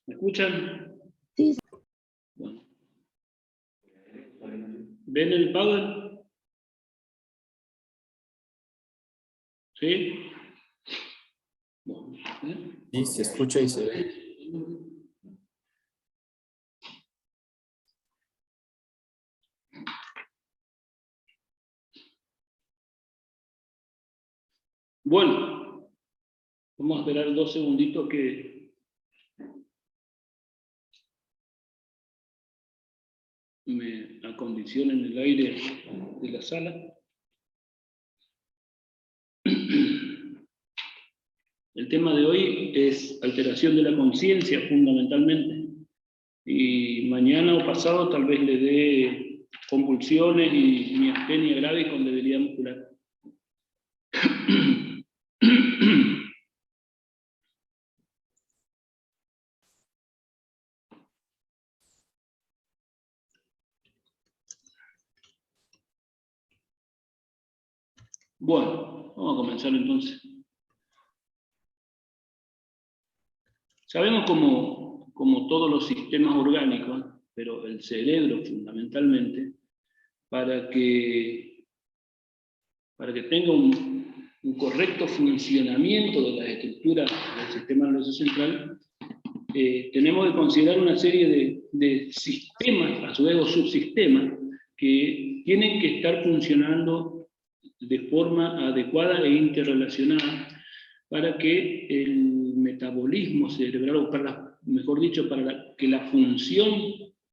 ¿Me escuchan? Sí. Bueno. ¿Ven el Power? ¿Sí? Bueno, Sí, se escucha y se ve. Bueno, vamos a esperar 2 segunditos que me acondicionen el aire de la sala. El tema de hoy es alteración de la conciencia, fundamentalmente. Y mañana o pasado tal vez le dé convulsiones y miastenia gravis con debilidad muscular. Bueno, vamos a comenzar entonces. Sabemos como todos los sistemas orgánicos, pero el cerebro fundamentalmente, para que tenga un correcto funcionamiento de las estructuras del sistema nervioso central, tenemos que considerar una serie de sistemas, a su vez, o subsistemas, que tienen que estar funcionando de forma adecuada e interrelacionada para que el metabolismo cerebral, o mejor dicho, que la función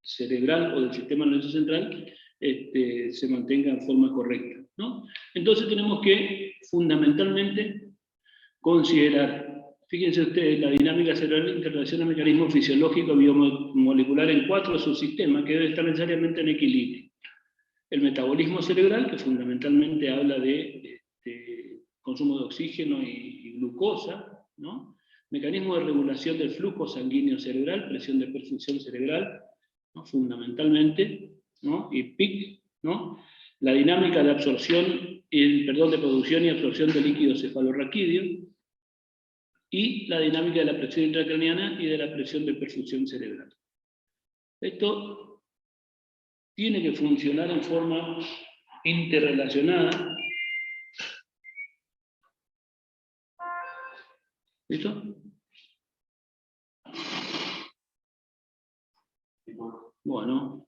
cerebral o del sistema nervioso central se mantenga en forma correcta, ¿no? Entonces tenemos que fundamentalmente considerar, fíjense ustedes, la dinámica cerebral en relación al mecanismo fisiológico biomolecular en 4 subsistemas que deben estar necesariamente en equilibrio. El metabolismo cerebral, que fundamentalmente habla de consumo de oxígeno y glucosa, ¿no? Mecanismo de regulación del flujo sanguíneo cerebral, presión de perfusión cerebral, ¿no? Fundamentalmente, ¿no? Y PIC, ¿no? La dinámica de absorción, de producción y absorción de líquido cefalorraquídeo, y la dinámica de la presión intracraniana y de la presión de perfusión cerebral. Esto tiene que funcionar en forma interrelacionada. ¿Listo? Bueno.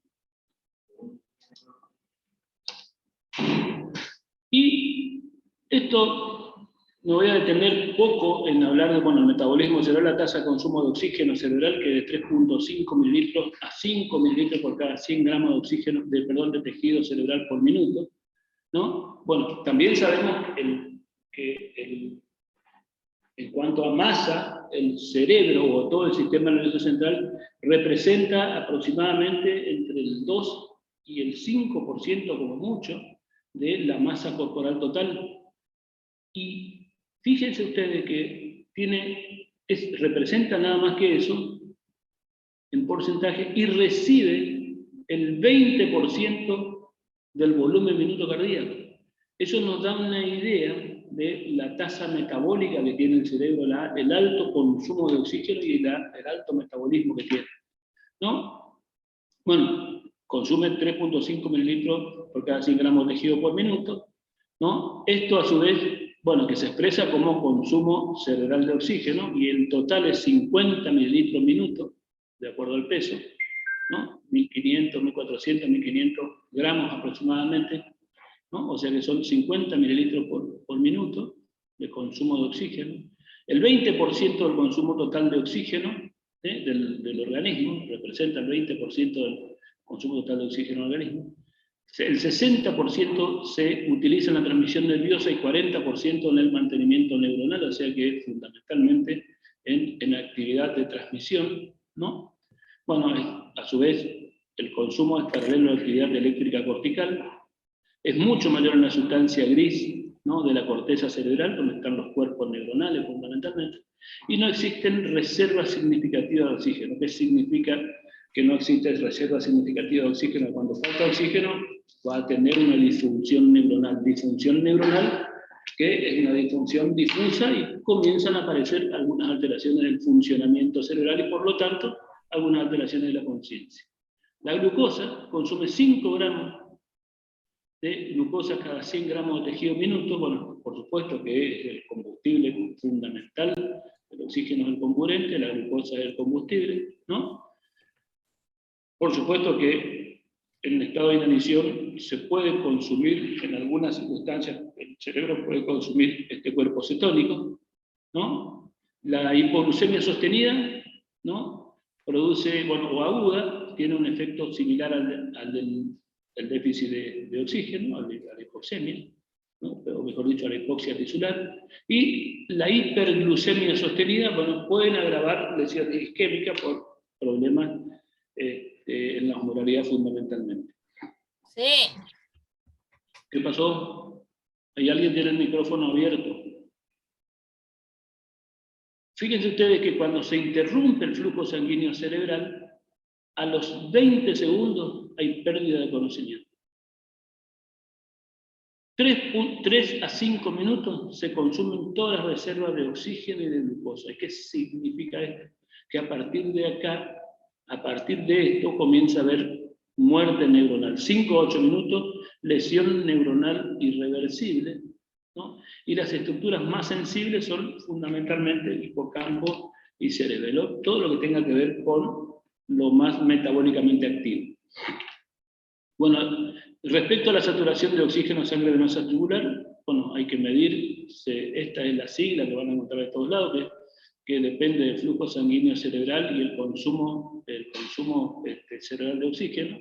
Y esto me voy a detener poco en hablar de el metabolismo cerebral, la tasa de consumo de oxígeno cerebral, que de 3.5 mililitros a 5 mililitros por cada 100 gramos de oxígeno, de tejido cerebral por minuto, ¿no? Bueno, también sabemos que en cuanto a masa, el cerebro o todo el sistema nervioso central representa aproximadamente entre el 2 y el 5% como mucho de la masa corporal total. Y fíjense ustedes que representa nada más que eso en porcentaje y recibe el 20% del volumen minuto cardíaco. Eso nos da una idea de la tasa metabólica que tiene el cerebro, el alto consumo de oxígeno y el alto metabolismo que tiene, ¿no? Bueno, consume 3.5 mililitros por cada 100 gramos de tejido por minuto, ¿no? Esto a su vez, bueno, que se expresa como consumo cerebral de oxígeno, y el total es 50 mililitros minuto, de acuerdo al peso, ¿no? 1500, 1400, 1500 gramos aproximadamente, ¿no? O sea que son 50 mililitros por minuto de consumo de oxígeno. El 20% del consumo total de oxígeno del organismo, representa el 20% del consumo total de oxígeno del organismo. El 60% se utiliza en la transmisión nerviosa y 40% en el mantenimiento neuronal, o sea que fundamentalmente en actividad de transmisión, ¿no? Bueno, a su vez, el consumo es paralelo a la actividad eléctrica cortical. Es mucho mayor en la sustancia gris, ¿no? De la corteza cerebral, donde están los cuerpos neuronales fundamentalmente, y no existen reservas significativas de oxígeno. ¿Qué significa que no existe reserva significativa de oxígeno? Cuando falta oxígeno va a tener una disfunción neuronal. Disfunción neuronal que es una disfunción difusa y comienzan a aparecer algunas alteraciones del funcionamiento cerebral y por lo tanto algunas alteraciones de la conciencia. La glucosa consume 5 gramos de glucosa cada 100 gramos de tejido minuto. Bueno, por supuesto que es el combustible fundamental, el oxígeno es el comburente, la glucosa es el combustible, ¿no? Por supuesto que en estado de inanición se puede consumir, en algunas circunstancias, el cerebro puede consumir este cuerpo cetónico, ¿no? La hipoglucemia sostenida, ¿no? Produce, bueno, o aguda, tiene un efecto similar al del déficit de oxígeno, a la hipoxemia, ¿no? O mejor dicho, a la hipoxia tisular. Y la hiperglucemia sostenida, bueno, pueden agravar lesiones isquémicas por problemas en la osmolaridad fundamentalmente. Sí. ¿Qué pasó? ¿Hay alguien que tiene el micrófono abierto? Fíjense ustedes que cuando se interrumpe el flujo sanguíneo cerebral, a los 20 segundos hay pérdida de conocimiento. 3 a 5 minutos se consumen todas las reservas de oxígeno y de glucosa. ¿Y qué significa esto? Que a partir de acá, a partir de esto, comienza a haber muerte neuronal. 5 a 8 minutos, lesión neuronal irreversible, ¿no? Y las estructuras más sensibles son fundamentalmente hipocampo y cerebelo, todo lo que tenga que ver con lo más metabólicamente activo. Bueno, respecto a la saturación de oxígeno en sangre venosa tubular, bueno, hay que medir, esta es la sigla que van a encontrar de todos lados, que depende del flujo sanguíneo cerebral y el consumo cerebral de oxígeno,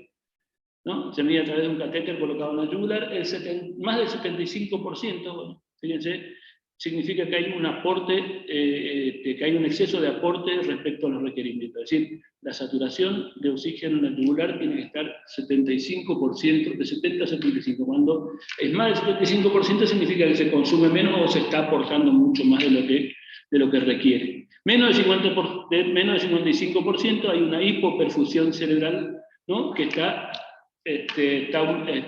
¿no? Se mide a través de un catéter colocado en la yugular, más del 75%, bueno, fíjense, significa que hay un aporte, que hay un exceso de aporte respecto a los requerimientos. Es decir, la saturación de oxígeno en la yugular tiene que estar 75%, de 70 a 75%. Cuando es más del 75% significa que se consume menos o se está aportando mucho más de lo que requiere. Menos del 55% hay una hipoperfusión cerebral, ¿no? Que está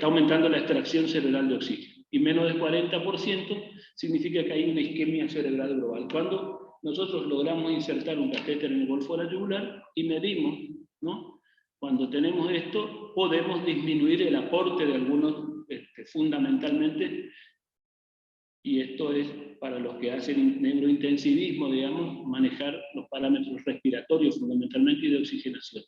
aumentando la extracción cerebral de oxígeno. Y menos del 40% significa que hay una isquemia cerebral global. Cuando nosotros logramos insertar un catéter en el golfo de la yugular y medimos, ¿no? Cuando tenemos esto, podemos disminuir el aporte de algunos, fundamentalmente, y esto es para los que hacen neurointensivismo, digamos, manejar los parámetros respiratorios fundamentalmente y de oxigenación.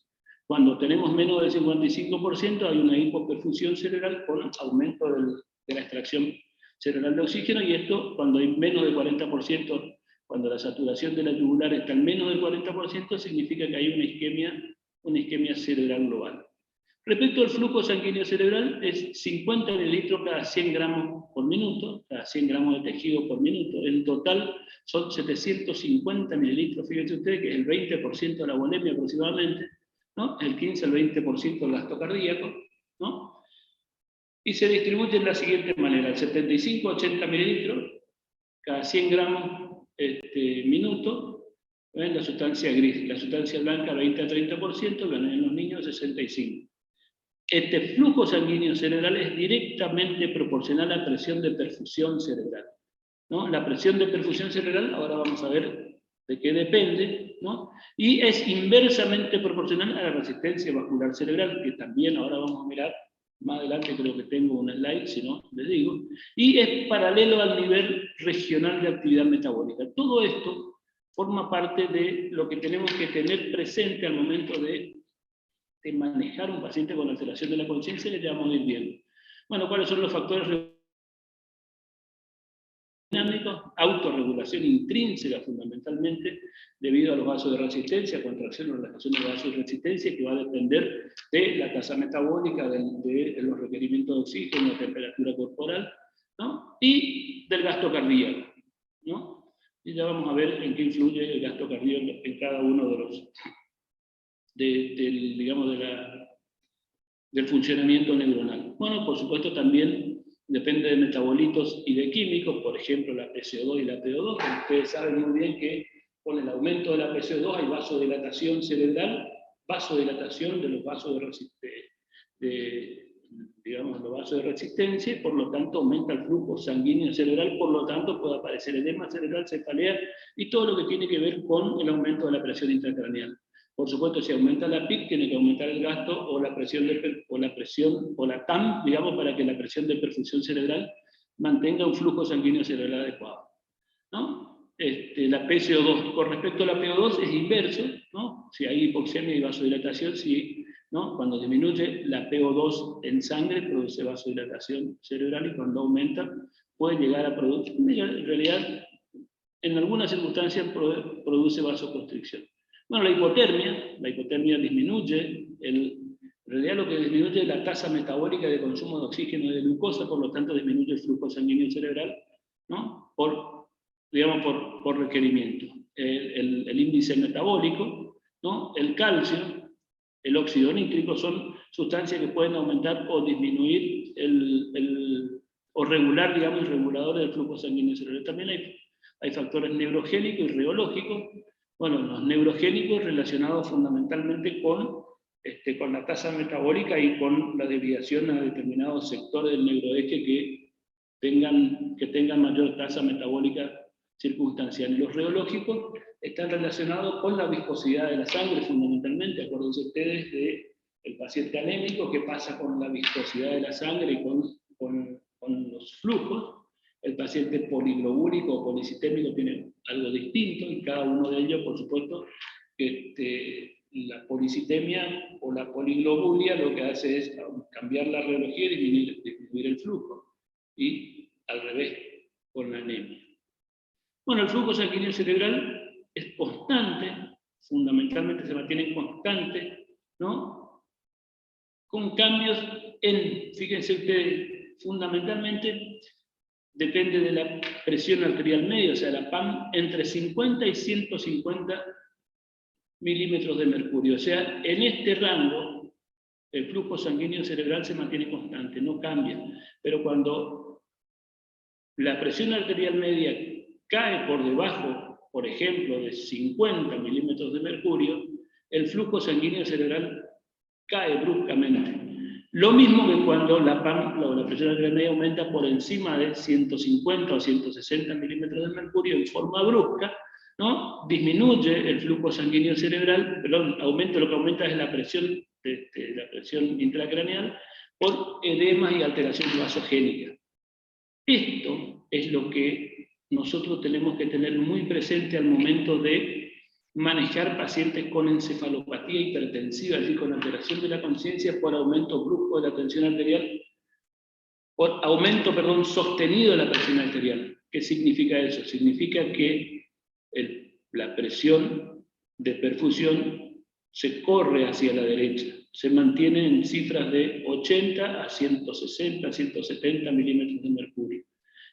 Cuando tenemos menos del 55% hay una hipoperfusión cerebral con aumento de la extracción cerebral de oxígeno, y esto cuando hay menos del 40%, cuando la saturación de la yugular está en menos del 40%, significa que hay una isquemia cerebral global. Respecto al flujo sanguíneo cerebral, es 50 mililitros cada 100 gramos por minuto, cada 100 gramos de tejido por minuto. En total son 750 mililitros, fíjense ustedes que es el 20% de la volemia aproximadamente, ¿no? El 15 al 20% del gasto cardíaco, ¿no? Y se distribuye de la siguiente manera: 75 a 80 mililitros cada 100 gramos minuto, ¿ven? La sustancia gris, la sustancia blanca 20 a 30%, en los niños 65%. Este flujo sanguíneo cerebral es directamente proporcional a la presión de perfusión cerebral, ¿no? La presión de perfusión cerebral, ahora vamos a ver de qué depende, ¿no? Y es inversamente proporcional a la resistencia vascular cerebral, que también ahora vamos a mirar. Más adelante creo que tengo un slide, si no, les digo. Y es paralelo al nivel regional de actividad metabólica. Todo esto forma parte de lo que tenemos que tener presente al momento de manejar un paciente con alteración de la conciencia, le llamamos de ir viendo. Bueno, ¿cuáles son los factores dinámicos? Autorregulación intrínseca fundamentalmente, debido a los vasos de resistencia, contracción o relajación de vasos de resistencia, que va a depender de la tasa metabólica, de los requerimientos de oxígeno, temperatura corporal, ¿no? Y del gasto cardíaco, ¿no? Y ya vamos a ver en qué influye el gasto cardíaco en cada uno de los, del funcionamiento neuronal. Bueno, por supuesto también depende de metabolitos y de químicos, por ejemplo la PCO2 y la PO2, que ustedes saben muy bien que con el aumento de la PCO2 hay vasodilatación cerebral, vasodilatación de los vasos digamos, los vasos de resistencia, y por lo tanto aumenta el flujo sanguíneo cerebral, por lo tanto puede aparecer edema cerebral, cefalea, y todo lo que tiene que ver con el aumento de la presión intracraneal. Por supuesto, si aumenta la PIC, tiene que aumentar el gasto o la presión, o la TAM, digamos, para que la presión de perfusión cerebral mantenga un flujo sanguíneo cerebral adecuado, ¿no? La PCO2, con respecto a la PO2 es inverso, ¿no? Si hay hipoxemia y vasodilatación, sí, ¿no? Cuando disminuye la PO2 en sangre produce vasodilatación cerebral, y cuando aumenta puede llegar a producir, en realidad, en algunas circunstancias produce vasoconstricción. Bueno, la hipotermia disminuye, en realidad lo que disminuye es la tasa metabólica de consumo de oxígeno y de glucosa, por lo tanto disminuye el flujo sanguíneo cerebral, ¿no? Por requerimiento. El índice metabólico, ¿no? El calcio, el óxido nítrico son sustancias que pueden aumentar o disminuir o regular, digamos, el regulador del flujo sanguíneo cerebral. También hay factores neurogénicos y reológicos. Bueno, los neurogénicos relacionados fundamentalmente con la tasa metabólica y con la desviación a determinados sectores del neuroeje que tengan mayor tasa metabólica circunstancial. Y los reológicos están relacionados con la viscosidad de la sangre, fundamentalmente. Acuérdense ustedes del paciente anémico, que pasa con la viscosidad de la sangre y con los flujos. El paciente poliglobúlico o policitémico tiene algo distinto, y cada uno de ellos, por supuesto, la policitemia o la poliglobulia lo que hace es cambiar la reología y disminuir el flujo, y al revés con la anemia. Bueno, el flujo sanguíneo cerebral es constante, fundamentalmente se mantiene constante, ¿no? Con cambios fíjense ustedes, fundamentalmente depende de la presión arterial media, o sea, la PAM, entre 50 y 150 milímetros de mercurio. O sea, en este rango, el flujo sanguíneo cerebral se mantiene constante, no cambia. Pero cuando la presión arterial media cae por debajo, por ejemplo, de 50 milímetros de mercurio, el flujo sanguíneo cerebral cae bruscamente. Lo mismo que cuando la PAM, la presión arterial media, aumenta por encima de 150 o 160 milímetros de mercurio en forma brusca, ¿no? Disminuye el flujo sanguíneo cerebral, perdón, lo que aumenta es la presión intracraneal por edemas y alteración vasogénica. Esto es lo que nosotros tenemos que tener muy presente al momento de manejar pacientes con encefalopatía hipertensiva, es decir, con alteración de la conciencia por aumento brusco de la tensión arterial, por aumento, sostenido de la presión arterial. ¿Qué significa eso? Significa que la presión de perfusión se corre hacia la derecha, se mantiene en cifras de 80 a 160, 170 milímetros de mercurio.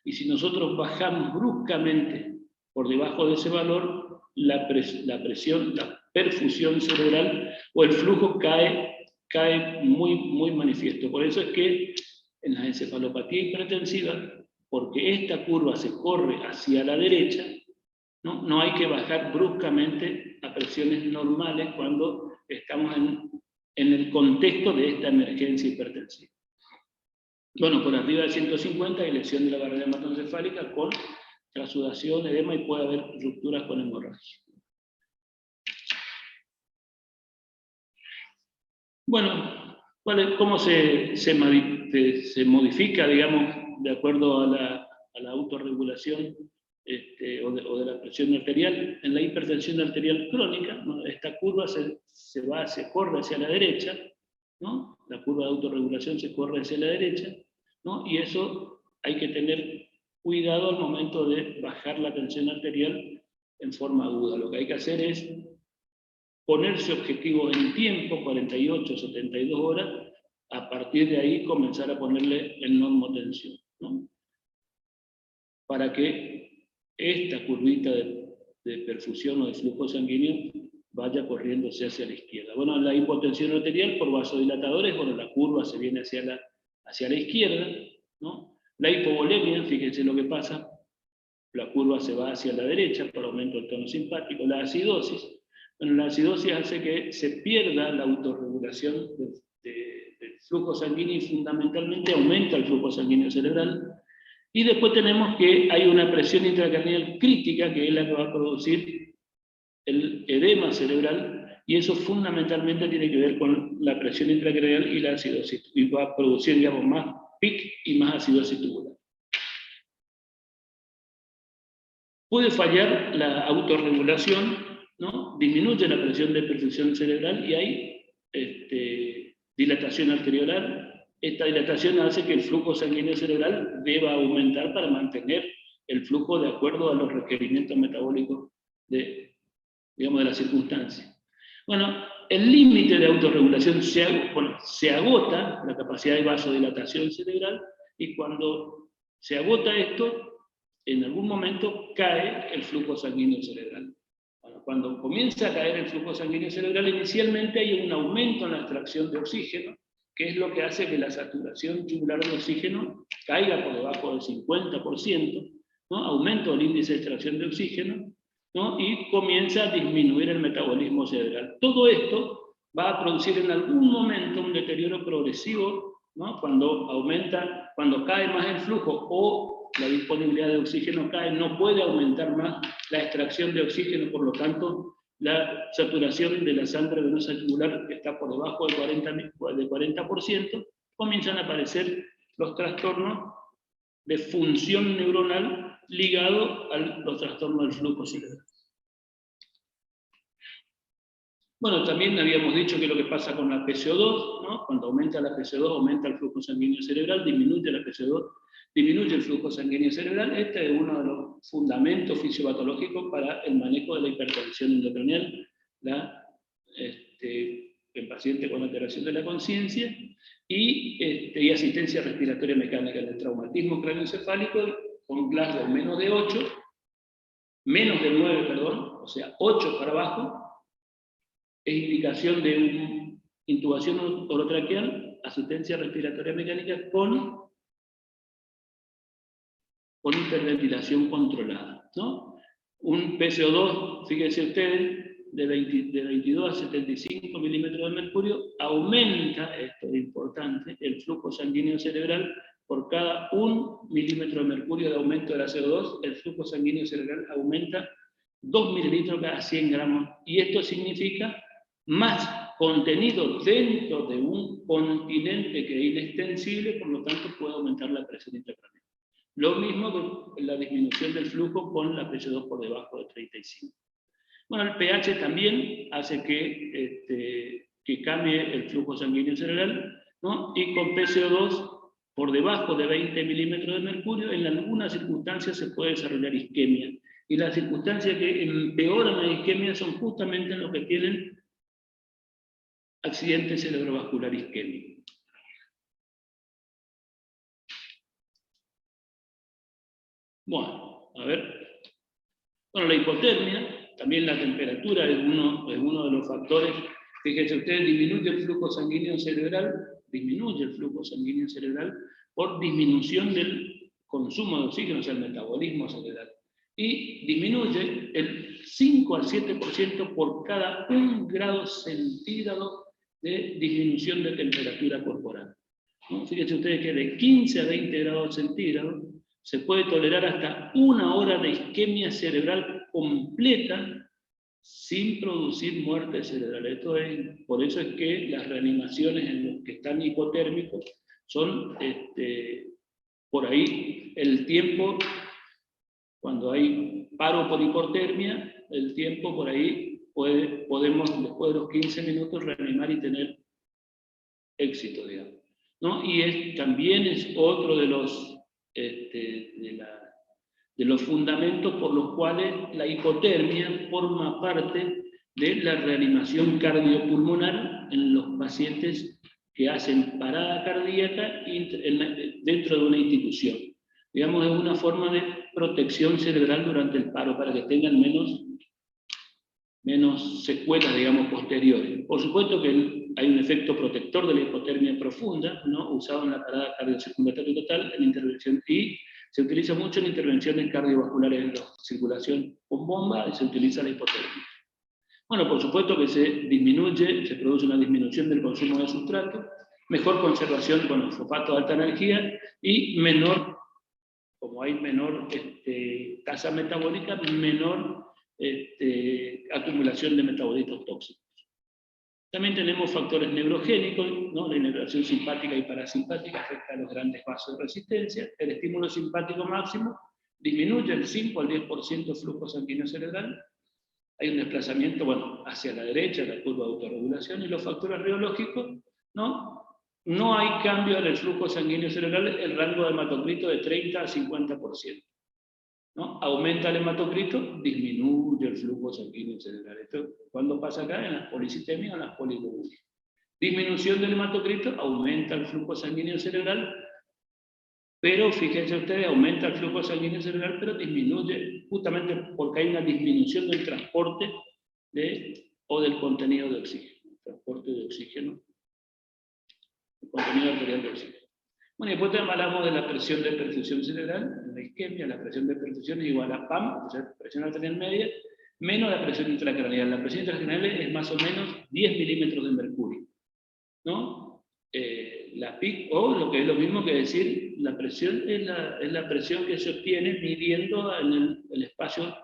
Y si nosotros bajamos bruscamente por debajo de ese valor, la perfusión cerebral o el flujo cae muy, muy manifiesto. Por eso es que en la encefalopatía hipertensiva, porque esta curva se corre hacia la derecha, no hay que bajar bruscamente a presiones normales cuando estamos en el contexto de esta emergencia hipertensiva. Bueno, por arriba de 150 hay lesión de la barrera hematoencefálica con trasudación, edema, y puede haber rupturas con hemorragia. Bueno, ¿cómo se modifica, digamos, de acuerdo a la autorregulación o de la presión arterial? En la hipertensión arterial crónica, ¿no? Esta curva se corre hacia la derecha, ¿no? La curva de autorregulación se corre hacia la derecha, ¿no? Y eso hay que tener cuidado al momento de bajar la tensión arterial en forma aguda. Lo que hay que hacer es ponerse objetivos en tiempo, 48, 72 horas, a partir de ahí comenzar a ponerle el normotensión, ¿no? Para que esta curvita de perfusión o de flujo sanguíneo vaya corriéndose hacia la izquierda. Bueno, la hipotensión arterial por vasodilatadores, bueno, la curva se viene hacia la izquierda, ¿no? La hipovolemia, fíjense lo que pasa, la curva se va hacia la derecha por aumento del tono simpático. La acidosis, bueno, la acidosis hace que se pierda la autorregulación del flujo sanguíneo y fundamentalmente aumenta el flujo sanguíneo cerebral. Y después tenemos que hay una presión intracraneal crítica, que es la que va a producir el edema cerebral, y eso fundamentalmente tiene que ver con la presión intracraneal y la acidosis, y va a producir, digamos, más PIC y más acidosis tubular. Puede fallar la autorregulación, ¿no? Disminuye la presión de perfusión cerebral y hay dilatación arteriolar. Esta dilatación hace que el flujo sanguíneo cerebral deba aumentar para mantener el flujo de acuerdo a los requerimientos metabólicos de la circunstancia. Bueno, el límite de autorregulación se agota, la capacidad de vasodilatación cerebral, y cuando se agota esto, en algún momento cae el flujo sanguíneo cerebral. Bueno, cuando comienza a caer el flujo sanguíneo cerebral, inicialmente hay un aumento en la extracción de oxígeno, que es lo que hace que la saturación tubular de oxígeno caiga por debajo del 50%, ¿no? Aumento del índice de extracción de oxígeno, ¿no? Y comienza a disminuir el metabolismo cerebral. Todo esto va a producir en algún momento un deterioro progresivo, ¿no? Cuando cae más el flujo o la disponibilidad de oxígeno cae, no puede aumentar más la extracción de oxígeno, por lo tanto, la saturación de la sangre venosa tubular está por debajo del 40%, comienzan a aparecer los trastornos de función neuronal ligados a los trastornos del flujo cerebral. Bueno, también habíamos dicho que lo que pasa con la PCO2, ¿no? Cuando aumenta la PCO2, aumenta el flujo sanguíneo cerebral, disminuye la PCO2, disminuye el flujo sanguíneo cerebral. Este es uno de los fundamentos fisiopatológicos para el manejo de la hipertensión intracraneal, en pacientes con alteración de la conciencia, y asistencia respiratoria mecánica en el traumatismo craneoencefálico con Glasgow menos de 9, o sea, 8 para abajo, es indicación de una intubación orotraqueal, asistencia respiratoria mecánica con hiperventilación controlada, ¿no? Un PCO2, fíjense ustedes, de 22 a 75 milímetros de mercurio, aumenta, esto es importante, el flujo sanguíneo cerebral. Por cada 1 milímetro de mercurio de aumento de la CO2, el flujo sanguíneo cerebral aumenta 2 mililitros cada 100 gramos, y esto significa más contenido dentro de un continente que es inextensible, por lo tanto puede aumentar la presión intracraneal. Lo mismo con la disminución del flujo con la PCO2 por debajo de 35. Bueno, el pH también hace que cambie el flujo sanguíneo cerebral, ¿no? Y con PCO2 por debajo de 20 milímetros de mercurio, en algunas circunstancias se puede desarrollar isquemia. Y las circunstancias que empeoran la isquemia son justamente los que tienen accidente cerebrovascular isquémico. Bueno, a ver. Bueno, la hipotermia, también la temperatura es uno de los factores. Fíjense ustedes, disminuye el flujo sanguíneo cerebral por disminución del consumo de oxígeno, o sea, el metabolismo cerebral. Y disminuye el 5 al 7% por cada 1 grado centígrado de disminución de temperatura corporal, ¿no? Fíjense ustedes que de 15 a 20 grados centígrados se puede tolerar hasta 1 hora de isquemia cerebral completa sin producir muerte cerebral. Por eso es que las reanimaciones en los que están hipotérmicos son, por ahí, el tiempo, cuando hay paro por hipotermia, el tiempo por ahí podemos, después de los 15 minutos, reanimar y tener éxito, digamos, ¿no? Y también es otro de los fundamentos por los cuales la hipotermia forma parte de la reanimación cardiopulmonar en los pacientes que hacen parada cardíaca dentro de una institución. Digamos, es una forma de protección cerebral durante el paro para que tengan menos secuelas, digamos, posteriores. Por supuesto que hay un efecto protector de la hipotermia profunda, ¿no? Usado en la parada cardiocirculatoria total, en intervención, y se utiliza mucho en intervenciones cardiovasculares en la circulación con bomba, y se utiliza la hipotermia. Bueno, por supuesto que se produce una disminución del consumo de sustrato, mejor conservación con los fosfatos de alta energía y menor, como hay menor tasa metabólica, menor acumulación de metabolitos tóxicos. También tenemos factores neurogénicos, ¿no? La inervación simpática y parasimpática afecta a los grandes vasos de resistencia. El estímulo simpático máximo disminuye el 5 al 10% del flujo sanguíneo cerebral. Hay un desplazamiento, bueno, hacia la derecha, la curva de autorregulación, y los factores reológicos, ¿no? No hay cambio en el flujo sanguíneo cerebral, el rango de hematocrito de 30 a 50%. ¿No? Aumenta el hematocrito, disminuye el flujo sanguíneo cerebral. Esto, ¿cuándo pasa acá? En las policitemias o en las poliglobulias. Disminución del hematocrito, aumenta el flujo sanguíneo cerebral, pero fíjense ustedes, aumenta el flujo sanguíneo cerebral, pero disminuye, justamente porque hay una disminución del transporte o del contenido de oxígeno. Transporte de oxígeno, el contenido arterial de oxígeno. Bueno, y después hablamos de la presión de perfusión cerebral. En la isquemia, la presión de perfusión es igual a PAM, o sea, presión arterial media, menos la presión intracraneal. La presión intracraneal es más o menos 10 milímetros de mercurio, ¿no? La PIC, o lo que es lo mismo que decir, la presión es la presión que se obtiene midiendo en el espacio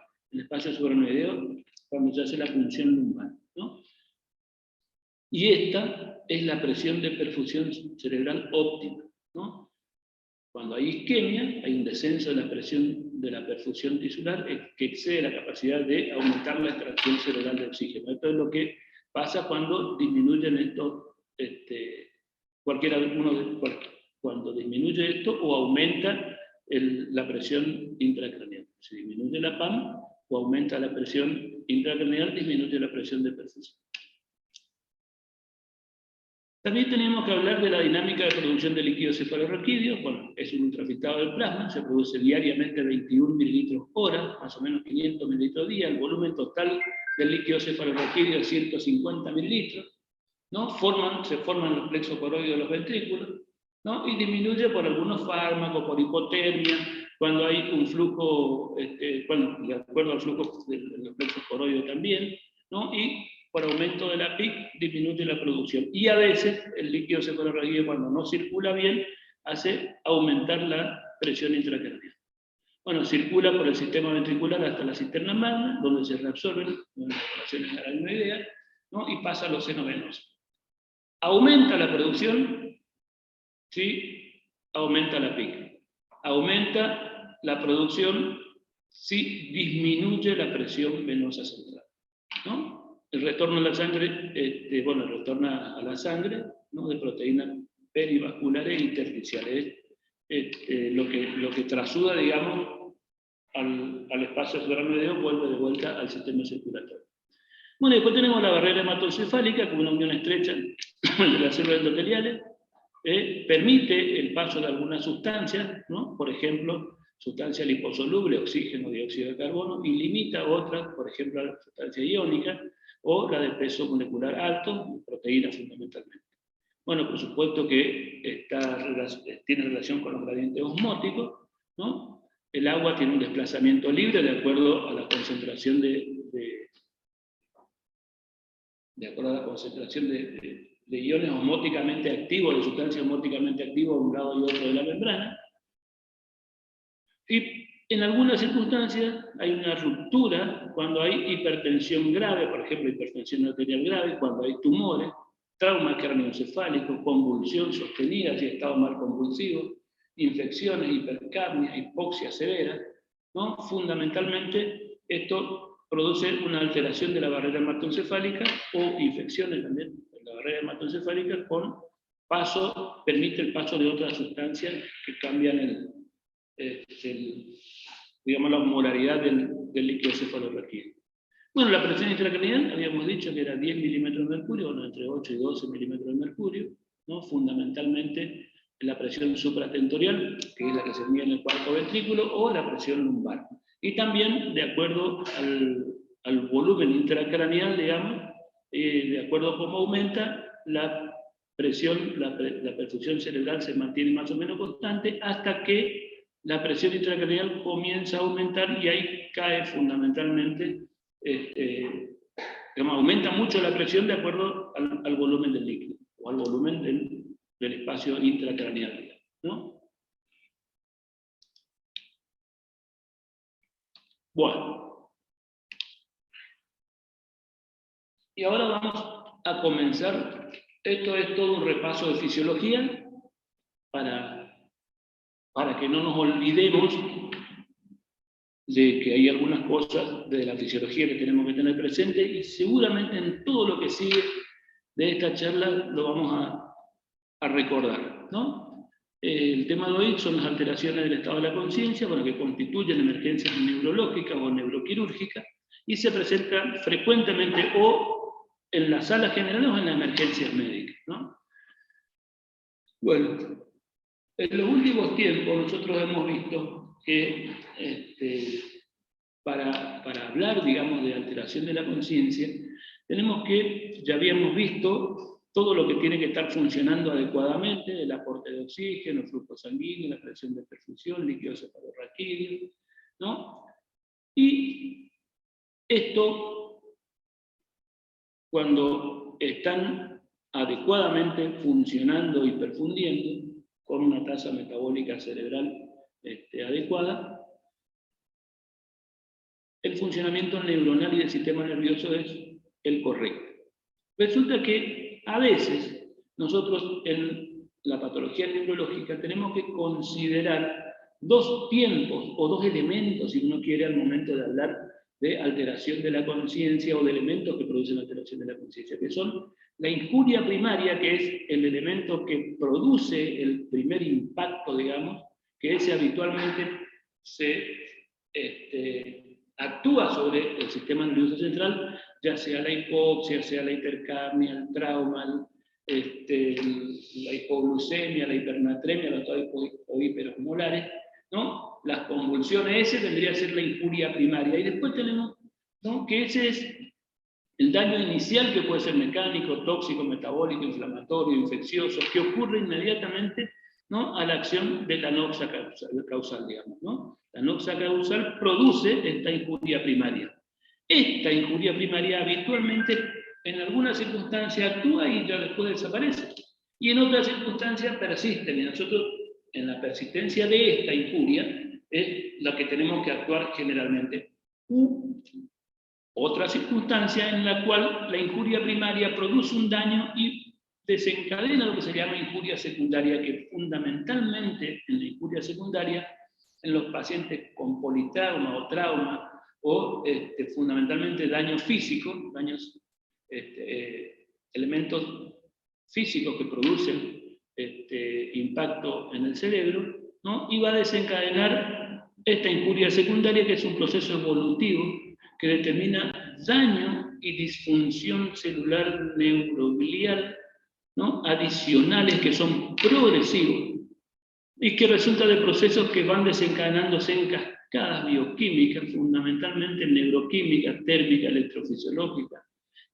suprarnoideo cuando se hace la punción lumbar, ¿no? Y esta es la presión de perfusión cerebral óptima, ¿no? Cuando hay isquemia, hay un descenso de la presión de la perfusión tisular que excede la capacidad de aumentar la extracción cerebral de oxígeno. Esto es lo que pasa cuando disminuyen estos, cuando disminuye esto o aumenta la presión intracraneal. Si disminuye la PAM o aumenta la presión intracraneal, disminuye la presión de perfusión. También tenemos que hablar de la dinámica de producción de líquido cefalorraquídeo. Bueno, es un ultrafiltrado del plasma, se produce diariamente 21 mililitros hora, más o menos 500 mililitros día. El volumen total del líquido cefalorraquídeo es 150 mililitros, ¿no? Se forman los plexos coroides de los ventrículos, ¿no? Y disminuye por algunos fármacos, por hipotermia, cuando hay un flujo, bueno, de acuerdo al flujo de los plexos coroides también, ¿no? Y por aumento de la PIC disminuye la producción. Y a veces el líquido cefalorraquídeo, cuando no circula bien, hace aumentar la presión intracraneal. Bueno, circula por el sistema ventricular hasta la cisterna magna, donde se reabsorben las poblaciones aracnoideas, ¿no? Y pasa a los senos venosos. Aumenta la producción, ¿sí? Aumenta la PIC. Aumenta la producción si disminuye la presión venosa central, ¿no? El retorno a la sangre, retorna a la sangre, ¿no? De proteínas perivasculares e intersticiales. Lo que trasuda, digamos, al espacio suprarnoideo vuelve de vuelta al sistema circulatorio. Bueno, después tenemos la barrera hematoencefálica, con una unión estrecha entre las células endoteliales, permite el paso de algunas sustancias, ¿no? Por ejemplo, sustancia liposoluble, oxígeno, dióxido de carbono, y limita otras, por ejemplo, la sustancia iónica, o la de peso molecular alto, proteínas fundamentalmente. Bueno, por supuesto que tiene relación con los gradientes osmóticos, ¿no? El agua tiene un desplazamiento libre de acuerdo a la concentración de iones osmóticamente activos, de sustancias osmóticamente activas a un lado y otro de la membrana. Y en algunas circunstancias hay una ruptura cuando hay hipertensión grave, por ejemplo, hipertensión arterial grave, cuando hay tumores, trauma craneoencefálico, convulsión sostenida si estado mal convulsivo, infecciones, hipercapnia, hipoxia severa, ¿no? Fundamentalmente esto produce una alteración de la barrera hematoencefálica o infecciones también de la barrera hematoencefálica permite el paso de otras sustancias que cambian digamos, la osmolaridad del líquido cefalorraquídeo. Bueno, la presión intracraneal, habíamos dicho que era 10 milímetros de mercurio, bueno, entre 8 y 12 milímetros de mercurio, ¿no? Fundamentalmente la presión supratentorial, que es la que se mide en el cuarto ventrículo, o la presión lumbar. Y también, de acuerdo al volumen intracraneal, digamos, de acuerdo a cómo aumenta, la presión, la perfusión cerebral se mantiene más o menos constante hasta que la presión intracraneal comienza a aumentar y ahí cae fundamentalmente, aumenta mucho la presión de acuerdo al volumen del líquido o al volumen del espacio intracraneal, ¿no? Bueno. Y ahora vamos a comenzar. Esto es todo un repaso de fisiología para que no nos olvidemos de que hay algunas cosas de la fisiología que tenemos que tener presente, y seguramente en todo lo que sigue de esta charla lo vamos a recordar, ¿no? El tema de hoy son las alteraciones del estado de la conciencia, bueno, que constituyen emergencias neurológicas o neuroquirúrgicas, y se presentan frecuentemente o en las salas generales o en las emergencias médicas, ¿no? Bueno, en los últimos tiempos nosotros hemos visto que para hablar, digamos, de alteración de la conciencia, tenemos que, ya habíamos visto, todo lo que tiene que estar funcionando adecuadamente: el aporte de oxígeno, el flujo sanguíneo, la presión de perfusión, líquido cefalorraquídeo, ¿no? Y esto, cuando están adecuadamente funcionando y perfundiendo, con una tasa metabólica cerebral adecuada, el funcionamiento neuronal y del sistema nervioso es el correcto. Resulta que a veces nosotros en la patología neurológica tenemos que considerar dos tiempos o dos elementos, si uno quiere, al momento de hablar de alteración de la conciencia o de elementos que producen alteración de la conciencia, que son la injuria primaria, que es el elemento que produce el primer impacto, digamos, que ese habitualmente se actúa sobre el sistema nervioso central, ya sea la hipoxia, sea la hipercapnia, el trauma, la hipoglucemia, la hipernatremia, los estados hiperosmolares, ¿no? Las convulsiones, ese vendría a ser la injuria primaria. Y después tenemos, ¿no?, que ese es el daño inicial, que puede ser mecánico, tóxico, metabólico, inflamatorio, infeccioso, que ocurre inmediatamente, ¿no?, a la acción de la noxa causal, digamos, ¿no? La noxa causal produce esta injuria primaria. Esta injuria primaria habitualmente en algunas circunstancias actúa y ya después desaparece. Y en otras circunstancias persisten. Y nosotros, en la persistencia de esta injuria, es la que tenemos que actuar generalmente. Otra circunstancia en la cual la injuria primaria produce un daño y desencadena lo que se llama injuria secundaria, que fundamentalmente en la injuria secundaria, en los pacientes con politrauma o trauma, o fundamentalmente daños físicos, daños, elementos físicos que producen impacto en el cerebro, ¿no?, y va a desencadenar esta injuria secundaria, que es un proceso evolutivo que determina daño y disfunción celular neuroglial, ¿no?, adicionales, que son progresivos y que resulta de procesos que van desencadenándose en cascadas bioquímicas, fundamentalmente neuroquímicas, térmica, electrofisiológica,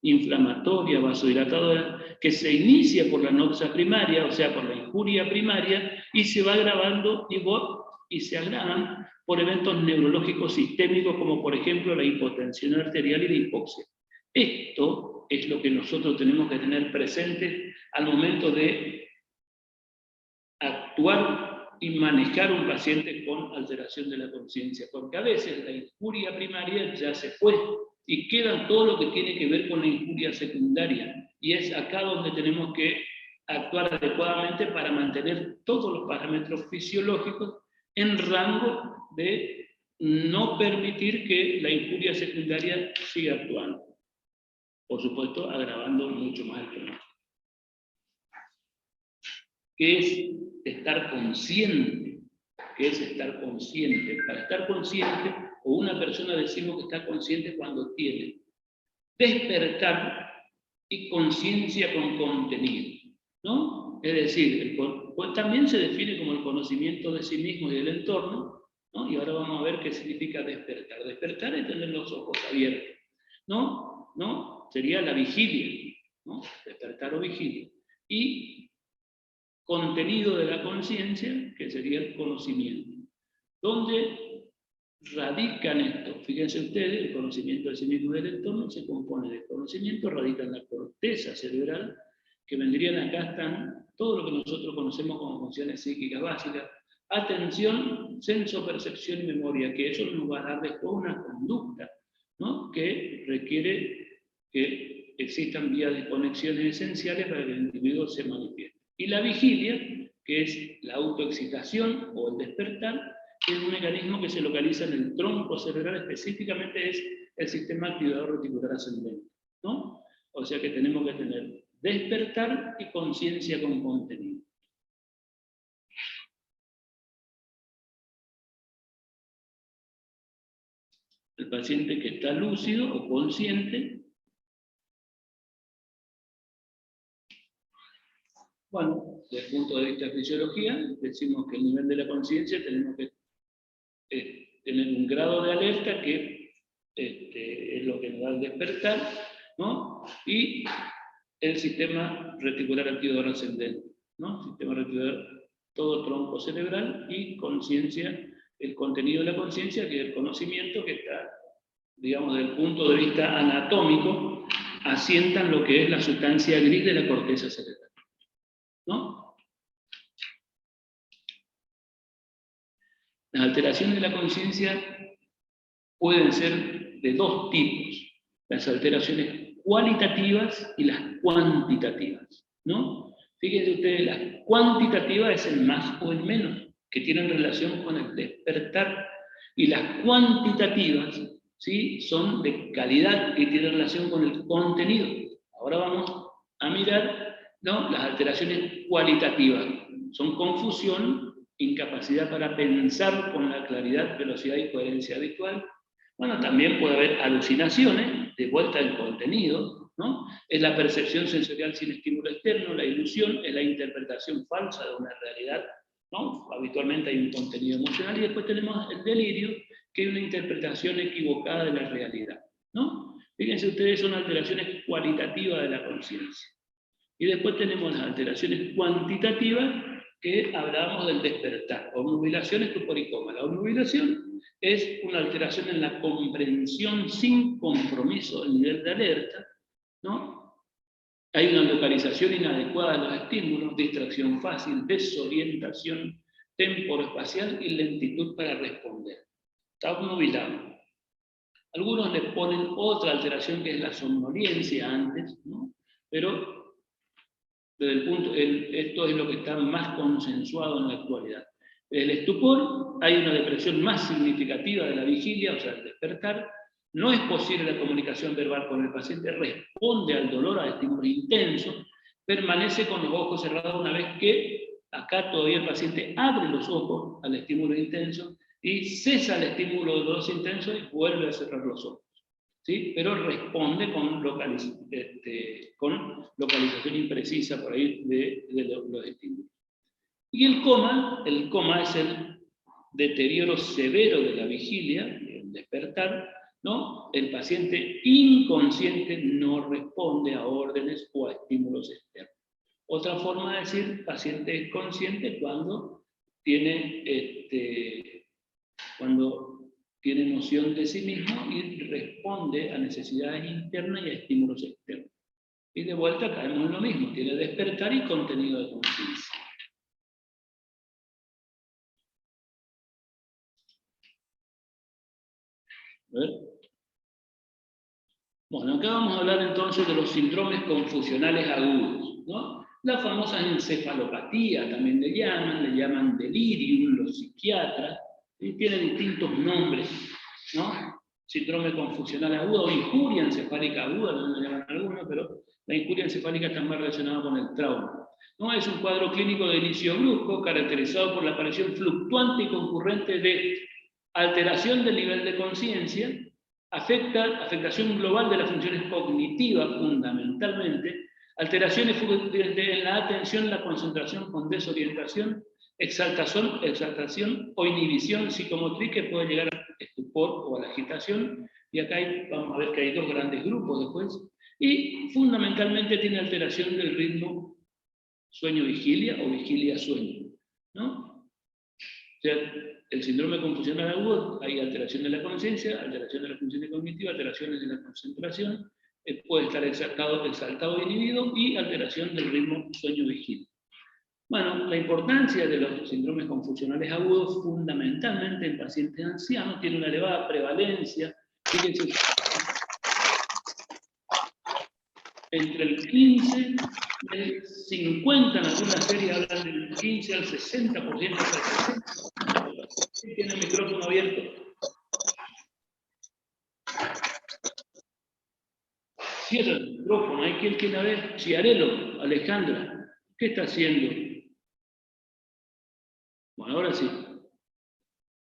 inflamatoria, vasodilatadora, que se inicia por la noxa primaria, o sea, por la injuria primaria, y se va agravando y se agravan por eventos neurológicos sistémicos, como por ejemplo la hipotensión arterial y la hipoxia. Esto es lo que nosotros tenemos que tener presente al momento de actuar y manejar un paciente con alteración de la conciencia, porque a veces la injuria primaria ya se fue y queda todo lo que tiene que ver con la injuria secundaria, y es acá donde tenemos que actuar adecuadamente para mantener todos los parámetros fisiológicos en rango de no permitir que la injuria secundaria siga actuando, por supuesto agravando mucho más el problema. ¿Qué es estar consciente? ¿Qué es estar consciente? Para estar consciente, o una persona decimos que está consciente cuando tiene despertar y conciencia con contenido, ¿no? Es decir, pues también se define como el conocimiento de sí mismo y del entorno, ¿no? Y ahora vamos a ver qué significa despertar. Despertar es tener los ojos abiertos, ¿no? ¿No? Sería la vigilia, ¿no? Despertar o vigilia. Y contenido de la conciencia, que sería el conocimiento. ¿Dónde radican esto? Fíjense ustedes, el conocimiento de sí mismo y del entorno se compone de conocimiento, radica en la corteza cerebral, que vendrían acá, están todo lo que nosotros conocemos como funciones psíquicas básicas: atención, senso, percepción y memoria, que eso nos va a dar después una conducta, ¿no?, que requiere que existan vías de conexiones esenciales para que el individuo se manifieste. Y la vigilia, que es la autoexcitación o el despertar, que es un mecanismo que se localiza en el tronco cerebral, específicamente es el sistema activador reticular ascendente, ¿no? O sea que tenemos que tener despertar y conciencia con contenido. El paciente que está lúcido o consciente, bueno, desde el punto de vista de fisiología, decimos que el nivel de la conciencia tenemos que tener un grado de alerta que es lo que nos da el despertar, ¿no? Y el sistema reticular activador ascendente, ¿no? Sistema reticular, todo tronco cerebral, y conciencia, el contenido de la conciencia, que es el conocimiento que está, digamos, desde el punto de vista anatómico, asientan lo que es la sustancia gris de la corteza cerebral, ¿no? Las alteraciones de la conciencia pueden ser de dos tipos: las alteraciones cualitativas y las cuantitativas, ¿no? Fíjense ustedes, las cuantitativas es el más o el menos, que tienen relación con el despertar, y las cuantitativas, ¿sí?, son de calidad, que tienen relación con el contenido. Ahora vamos a mirar, ¿no?, las alteraciones cualitativas. Son confusión, incapacidad para pensar con la claridad, velocidad y coherencia habitual. Bueno, también puede haber alucinaciones, de vuelta al contenido, ¿no? Es la percepción sensorial sin estímulo externo, la ilusión es la interpretación falsa de una realidad, ¿no? Habitualmente hay un contenido emocional, y después tenemos el delirio, que es una interpretación equivocada de la realidad, ¿no? Fíjense ustedes, son alteraciones cualitativas de la conciencia. Y después tenemos las alteraciones cuantitativas, que hablábamos del despertar. Obnubilación, estupor y coma. La obnubilación es una alteración en la comprensión sin compromiso del nivel de alerta, ¿no? Hay una localización inadecuada de los estímulos, distracción fácil, desorientación temporoespacial y lentitud para responder. Está obnubilado. Algunos le ponen otra alteración, que es la somnolencia antes, ¿no? Pero desde el punto, esto es lo que está más consensuado en la actualidad. El estupor, hay una depresión más significativa de la vigilia, o sea, el despertar. No es posible la comunicación verbal con el paciente, responde al dolor, a estímulos intensos, permanece con los ojos cerrados una vez que acá todavía el paciente abre los ojos al estímulo intenso y cesa el estímulo doloroso intenso y vuelve a cerrar los ojos, ¿sí? Pero responde con localización imprecisa por ahí de los estímulos. Y el coma es el deterioro severo de la vigilia, el despertar, ¿no? El paciente inconsciente no responde a órdenes o a estímulos externos. Otra forma de decir paciente es consciente cuando tiene noción de sí mismo y responde a necesidades internas y a estímulos externos. Y de vuelta caemos en lo mismo, tiene despertar y contenido de conciencia. Bueno, acá vamos a hablar entonces de los síndromes confusionales agudos, ¿no? La famosa encefalopatía también le llaman delirium los psiquiatras, y tiene distintos nombres, ¿no? Síndrome confusional agudo o injuria encefálica aguda, lo llaman algunos, pero la injuria encefálica está más relacionada con el trauma, ¿no? Es un cuadro clínico de inicio brusco, caracterizado por la aparición fluctuante y concurrente de alteración del nivel de conciencia, afectación global de las funciones cognitivas fundamentalmente, alteraciones en la atención, la concentración con desorientación, exaltación o inhibición psicomotriz que puede llegar al estupor o a la agitación, y acá vamos a ver que hay dos grandes grupos después, y fundamentalmente tiene alteración del ritmo sueño-vigilia o vigilia-sueño, ¿no? O sea, el síndrome confusional agudo, hay alteración de la conciencia, alteración de la función cognitiva, alteraciones de la concentración puede estar exaltado o inhibido, y alteración del ritmo sueño-vigilia. Bueno, la importancia de los síndromes confusionales agudos, fundamentalmente en pacientes ancianos, tiene una elevada prevalencia. Fíjense, entre el 15 y el 50, en algunas series hablan del 15 al 60%. Tiene el micrófono abierto. Cierra el micrófono. Hay quien quiera ver. Chiarello, Alejandra, ¿qué está haciendo? Bueno, ahora sí.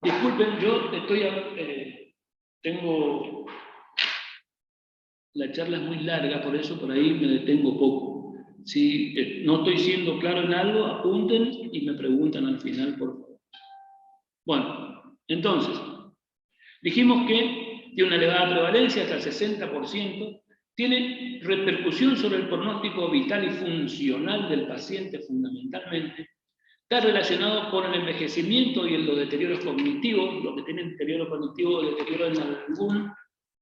Disculpen, yo tengo... La charla es muy larga, por eso por ahí me detengo poco. Si no estoy siendo claro en algo, apunten y me preguntan al final, por favor. Bueno, entonces, dijimos que tiene una elevada prevalencia, hasta el 60%, tiene repercusión sobre el pronóstico vital y funcional del paciente fundamentalmente, está relacionado con el envejecimiento y los deterioros cognitivos. Los que tienen deterioro cognitivo o deterioro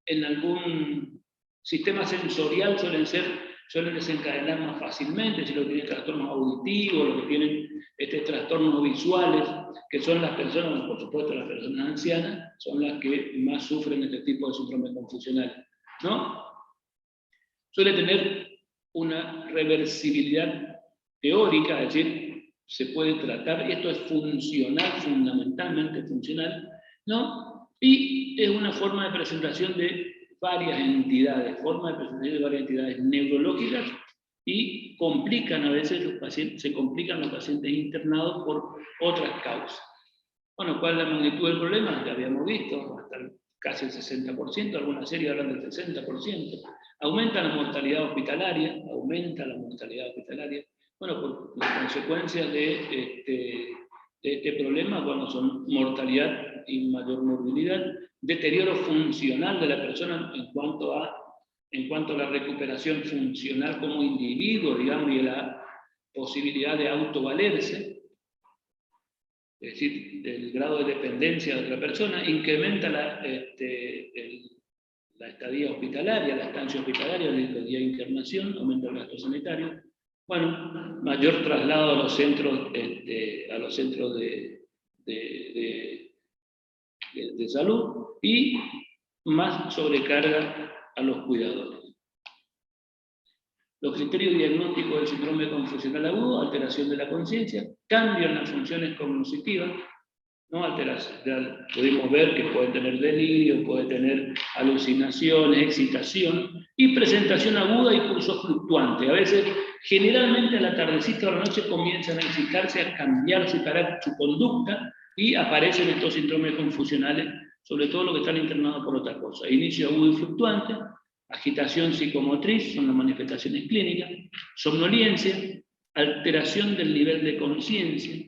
en algún sistema sensorial suelen desencadenar más fácilmente. Si lo que tienen trastornos auditivos, los que tienen trastornos visuales, que son las personas, por supuesto las personas ancianas, son las que más sufren este tipo de síndrome confusional, ¿no? Suele tener una reversibilidad teórica, es decir, se puede tratar, esto es funcional, fundamentalmente funcional, ¿no? Y es una forma de presentación de varias entidades, neurológicas, y complican a veces los pacientes, se complican los pacientes internados por otras causas. Bueno, ¿cuál es la magnitud del problema? Ya habíamos visto, hasta casi el 60%, algunas series hablan del 60%. Aumenta la mortalidad hospitalaria, bueno, por las consecuencias de este problema, bueno, son mortalidad y mayor morbilidad, deterioro funcional de la persona en cuanto a la recuperación funcional como individuo, digamos, y la posibilidad de autovalerse, es decir, el grado de dependencia de otra persona, incrementa la estadía hospitalaria, la estancia hospitalaria, los días de internación, aumenta el gasto sanitario. Bueno, mayor traslado a los centros, de salud, y más sobrecarga a los cuidadores. Los criterios diagnósticos del síndrome confusional agudo: alteración de la conciencia, cambio en las funciones cognitivas, ¿no? Alteración, pudimos ver que puede tener delirio, puede tener alucinaciones, excitación, y presentación aguda y curso fluctuante. A veces, generalmente a la tardecita o a la noche, comienzan a excitarse, a cambiar su conducta, y aparecen estos síndromes confusionales, sobre todo los que están internados por otra cosa. Inicio agudo y fluctuante, agitación psicomotriz, son las manifestaciones clínicas, somnolencia, alteración del nivel de conciencia,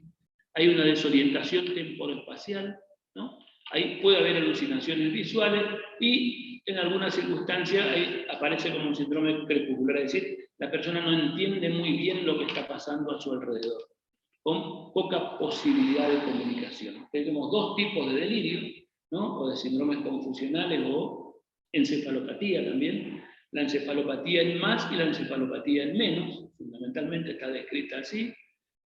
hay una desorientación temporoespacial, ¿no? Ahí puede haber alucinaciones visuales, y en algunas circunstancias ahí aparece como un síndrome crepuscular, es decir, la persona no entiende muy bien lo que está pasando a su alrededor, con poca posibilidad de comunicación. Tenemos dos tipos de delirio, ¿no? O de síndromes confusionales o encefalopatía también. La encefalopatía en más y la encefalopatía en menos, fundamentalmente está descrita así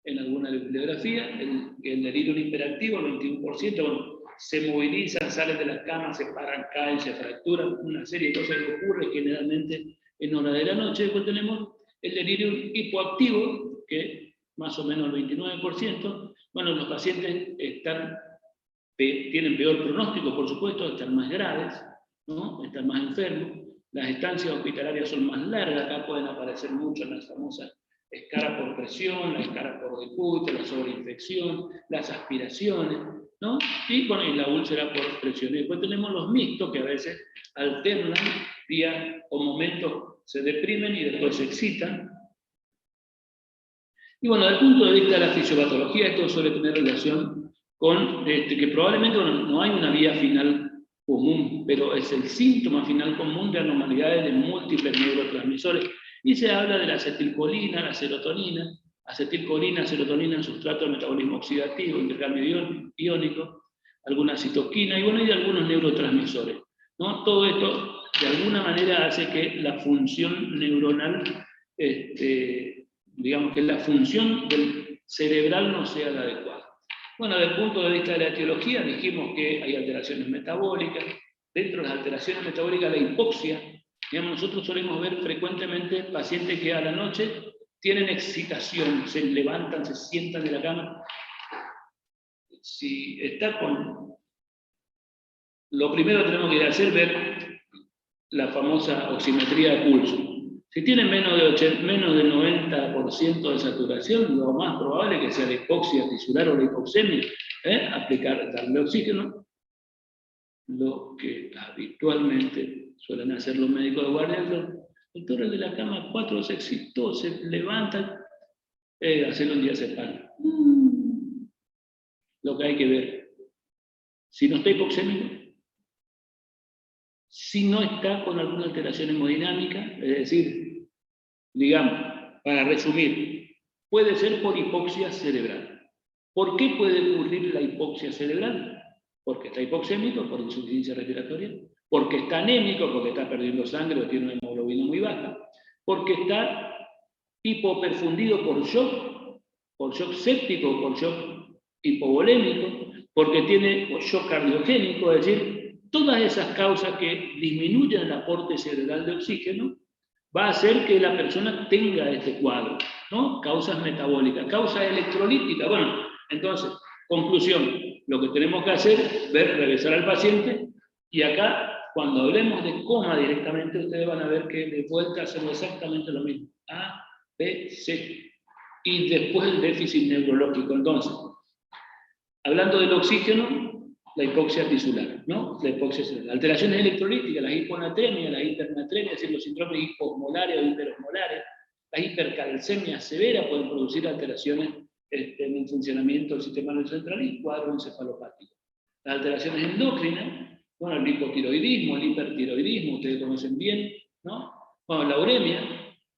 en alguna bibliografía. El delirio hiperactivo, el 21%, bueno, se movilizan, salen de la cama, se paran, caen, se fracturan, una serie de cosas que ocurren generalmente en hora de la noche. Después tenemos el delirio hipoactivo, que más o menos el 29%. Bueno, los pacientes tienen peor pronóstico, por supuesto, están más graves, ¿no? Están más enfermos. Las estancias hospitalarias son más largas, acá pueden aparecer muchas las famosas escara por presión, la escara por decúbito, la sobreinfección, las aspiraciones, ¿no? Y bueno, y la úlcera por presión. Y después tenemos los mixtos, que a veces alternan días o momentos, se deprimen y después se excitan. Y bueno, desde el punto de vista de la fisiopatología, esto suele tener relación con que probablemente no hay una vía final común, pero es el síntoma final común de anormalidades de múltiples neurotransmisores. Y se habla de la acetilcolina, la serotonina, acetilcolina, serotonina, sustrato de metabolismo oxidativo, intercambio iónico, alguna citoquina, y bueno, y de algunos neurotransmisores, ¿no? Todo esto de alguna manera hace que la función neuronal, digamos que la función cerebral no sea la adecuada. Bueno, desde el punto de vista de la etiología, dijimos que hay alteraciones metabólicas. Dentro de las alteraciones metabólicas, la hipoxia, digamos, nosotros solemos ver frecuentemente pacientes que a la noche tienen excitación, se levantan, se sientan de la cama. Si está con... Lo primero que tenemos que hacer es ver la famosa oximetría de pulso. Si tienen menos del 90% de saturación, lo más probable es que sea la hipoxia tisular o la hipoxemia, darle oxígeno, lo que habitualmente suelen hacer los médicos de guardia. Los doctores de la cama, 4 se excitó, se levantan, hacerlo un diazepam. Lo que hay que ver, si no está hipoxémico, si no está con alguna alteración hemodinámica, es decir, digamos, para resumir, puede ser por hipoxia cerebral. ¿Por qué puede ocurrir la hipoxia cerebral? Porque está hipoxémico, por insuficiencia respiratoria, porque está anémico, porque está perdiendo sangre o tiene una hemoglobina muy baja, porque está hipoperfundido por shock séptico, por shock hipovolémico, porque tiene shock cardiogénico, es decir, todas esas causas que disminuyen el aporte cerebral de oxígeno va a hacer que la persona tenga este cuadro, ¿no? Causas metabólicas, causas electrolíticas. Bueno, entonces, conclusión, lo que tenemos que hacer es regresar al paciente, y acá, cuando hablemos de coma directamente, ustedes van a ver que de vuelta hacemos exactamente lo mismo. A, B, C. Y después el déficit neurológico. Entonces, hablando del oxígeno, la hipoxia tisular, ¿no? La hipoxia cerebral. Alteraciones electrolíticas, la hiponatremia, la hipernatremia, es decir, los síndromes hiposmolares o hiperosmolares, la hipercalcemia severa pueden producir alteraciones en el funcionamiento del sistema nervioso central y cuadro encefalopático. Las alteraciones endocrinas, bueno, el hipotiroidismo, el hipertiroidismo, ustedes conocen bien, ¿no? Bueno, la uremia,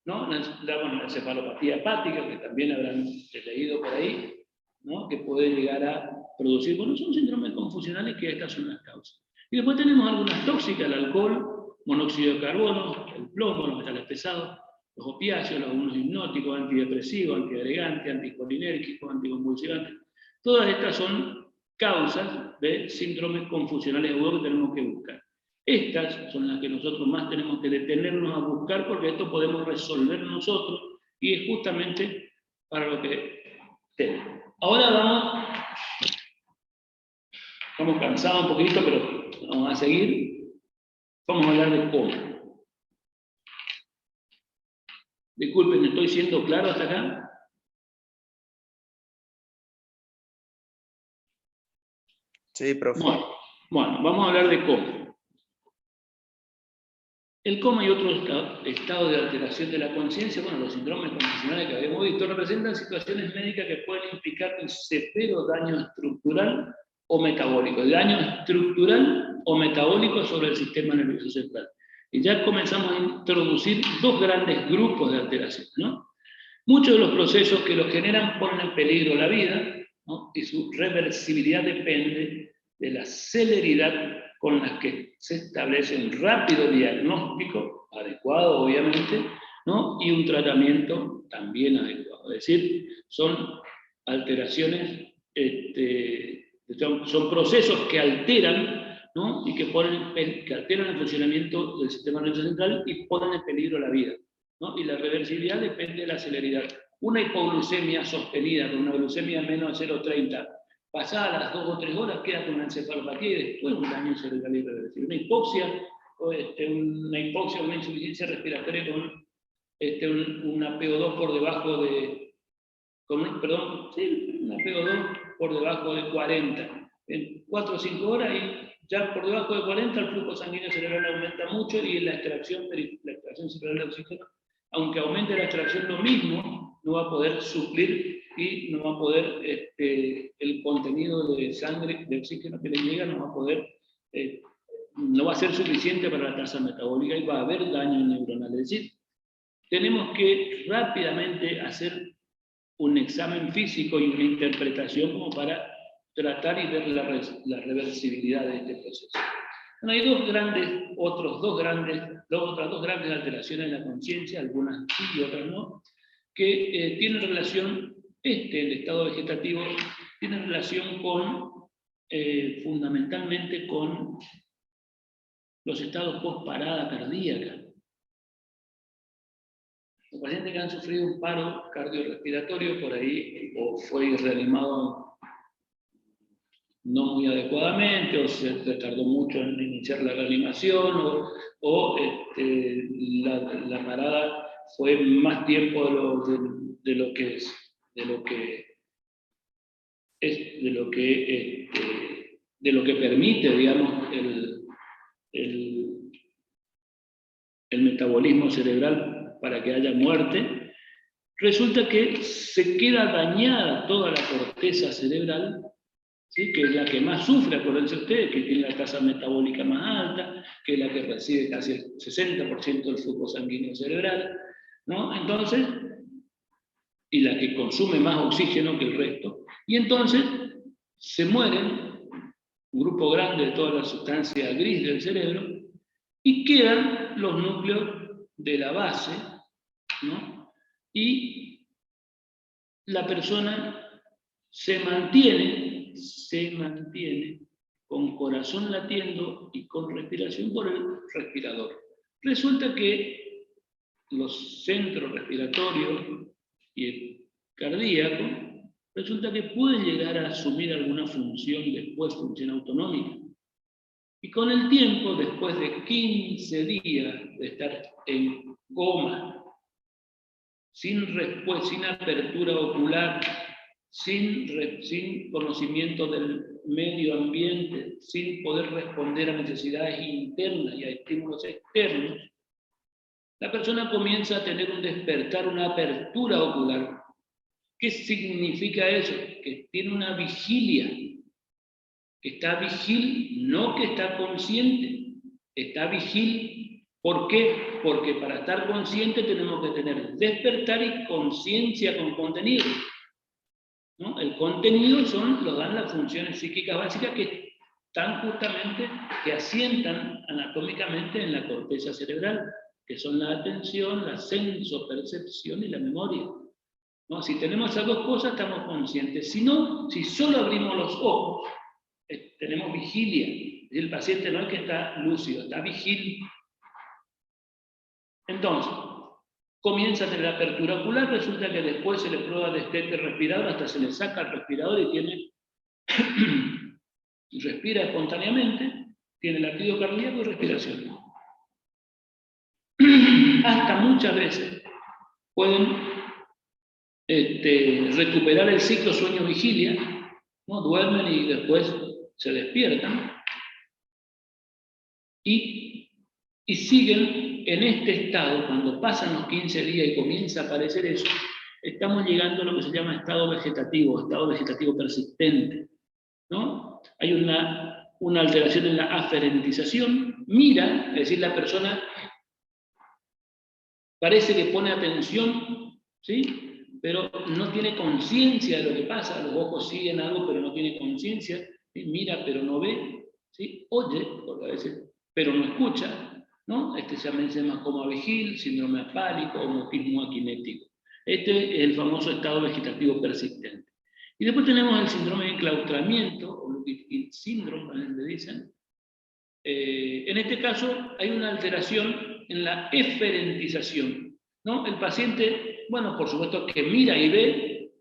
¿no? La encefalopatía hepática, que también habrán leído por ahí, ¿no? Que puede llegar a producir, bueno, son síndromes confusionales que estas son las causas. Y después tenemos algunas tóxicas, el alcohol, monóxido de carbono, el plomo, los metales pesados, los opiáceos, algunos hipnóticos, antidepresivos, antiagregantes, anticolinérgicos, anticonvulsivantes. Todas estas son causas de síndromes confusionales agudos que tenemos que buscar. Estas son las que nosotros más tenemos que detenernos a buscar, porque esto podemos resolver nosotros, y es justamente para lo que tenemos. Ahora estamos cansados un poquito, pero vamos a seguir. Vamos a hablar de coma. Disculpen, ¿estoy siendo claro hasta acá? Sí, profe. Bueno, vamos a hablar de coma. El coma y otros estados de alteración de la conciencia, bueno, los síndromes confusionales que habíamos visto, representan situaciones médicas que pueden implicar un severo daño estructural o metabólico, daño estructural o metabólico sobre el sistema nervioso central. Y ya comenzamos a introducir dos grandes grupos de alteraciones, ¿no? Muchos de los procesos que los generan ponen en peligro la vida, ¿no? Y su reversibilidad depende de la celeridad con la que se establece un rápido diagnóstico, adecuado obviamente, ¿no? Y un tratamiento también adecuado. Es decir, son alteraciones, son procesos que alteran, ¿no? Y que alteran el funcionamiento del sistema nervioso central y ponen en peligro la vida, ¿no? Y la reversibilidad depende de la celeridad. Una hipoglucemia sostenida, con una glucemia menos de 0,30, pasada las 2 o 3 horas, queda con una encefalopatía y después un daño cerebral irreversible. Una hipoxia, una insuficiencia respiratoria con una PO2 por debajo de, una PO2 por debajo de 40. En 4 o 5 horas, y ya por debajo de 40 el flujo sanguíneo cerebral aumenta mucho, y la extracción cerebral de oxígeno, aunque aumente la extracción lo mismo, no va a poder suplir y no va a poder, el contenido de sangre, de oxígeno que le llega, no va a poder, no va a ser suficiente para la tasa metabólica y va a haber daño neuronal. Es decir, tenemos que rápidamente hacer un examen físico y una interpretación como para tratar y ver la reversibilidad de este proceso. Bueno, hay otras dos grandes alteraciones en la conciencia, algunas sí y otras no, que tienen relación, el estado vegetativo, tiene relación fundamentalmente con los estados post-parada cardíaca. Los pacientes que han sufrido un paro cardiorrespiratorio por ahí, o fue reanimado no muy adecuadamente, o se tardó mucho en iniciar la reanimación, o la parada fue más tiempo de lo que permite, digamos, el metabolismo cerebral para que haya muerte. Resulta que se queda dañada toda la corteza cerebral, ¿sí? Que es la que más sufre, acuérdense ustedes, que tiene la tasa metabólica más alta, que es la que recibe casi el 60% del flujo sanguíneo cerebral, ¿no? Entonces, y la que consume más oxígeno que el resto. Y entonces se mueren un grupo grande de toda la sustancia gris del cerebro y quedan los núcleos de la base, ¿no? Y la persona se mantiene con corazón latiendo y con respiración por el respirador. Resulta que los centros respiratorios y el cardíaco, resulta que pueden llegar a asumir alguna función después, función autonómica. Y con el tiempo, después de 15 días de estar en coma, sin apertura ocular, sin conocimiento del medio ambiente, sin poder responder a necesidades internas y a estímulos externos, la persona comienza a tener un despertar, una apertura ocular. ¿Qué significa eso? Que tiene una vigilia, que está vigil, no que está consciente, está vigil. ¿Por qué? Porque para estar consciente tenemos que tener despertar y conciencia con contenido, ¿no? El contenido lo dan las funciones psíquicas básicas que están justamente, que asientan anatómicamente en la corteza cerebral, que son la atención, la sensopercepción y la memoria, ¿no? Si tenemos esas dos cosas, estamos conscientes. Si no, si solo abrimos los ojos, tenemos vigilia. El paciente no es que está lúcido, está vigil. Entonces, comienza a tener apertura ocular, resulta que después se le prueba destete respirador, hasta se le saca el respirador y tiene respira espontáneamente, tiene latido cardíaco y respiración. Hasta muchas veces pueden recuperar el ciclo sueño-vigilia, ¿no? Duermen y después se despiertan y siguen en este estado. Cuando pasan los 15 días y comienza a aparecer eso, estamos llegando a lo que se llama estado vegetativo persistente, ¿no? Hay una alteración en la aferentización, mira, es decir, la persona parece que pone atención, ¿sí? Pero no tiene conciencia de lo que pasa, los ojos siguen algo, pero no tiene conciencia, ¿sí? Mira, pero no ve, ¿sí? Oye, porque a veces, pero no escucha, ¿no? Se llama coma vigil, síndrome apálico o mutismo aquinético. Este es el famoso estado vegetativo persistente. Y después tenemos el síndrome de enclaustramiento, o Lupin síndrome, le dicen. En este caso hay una alteración en la eferentización, ¿no? El paciente, bueno, por supuesto que mira y ve,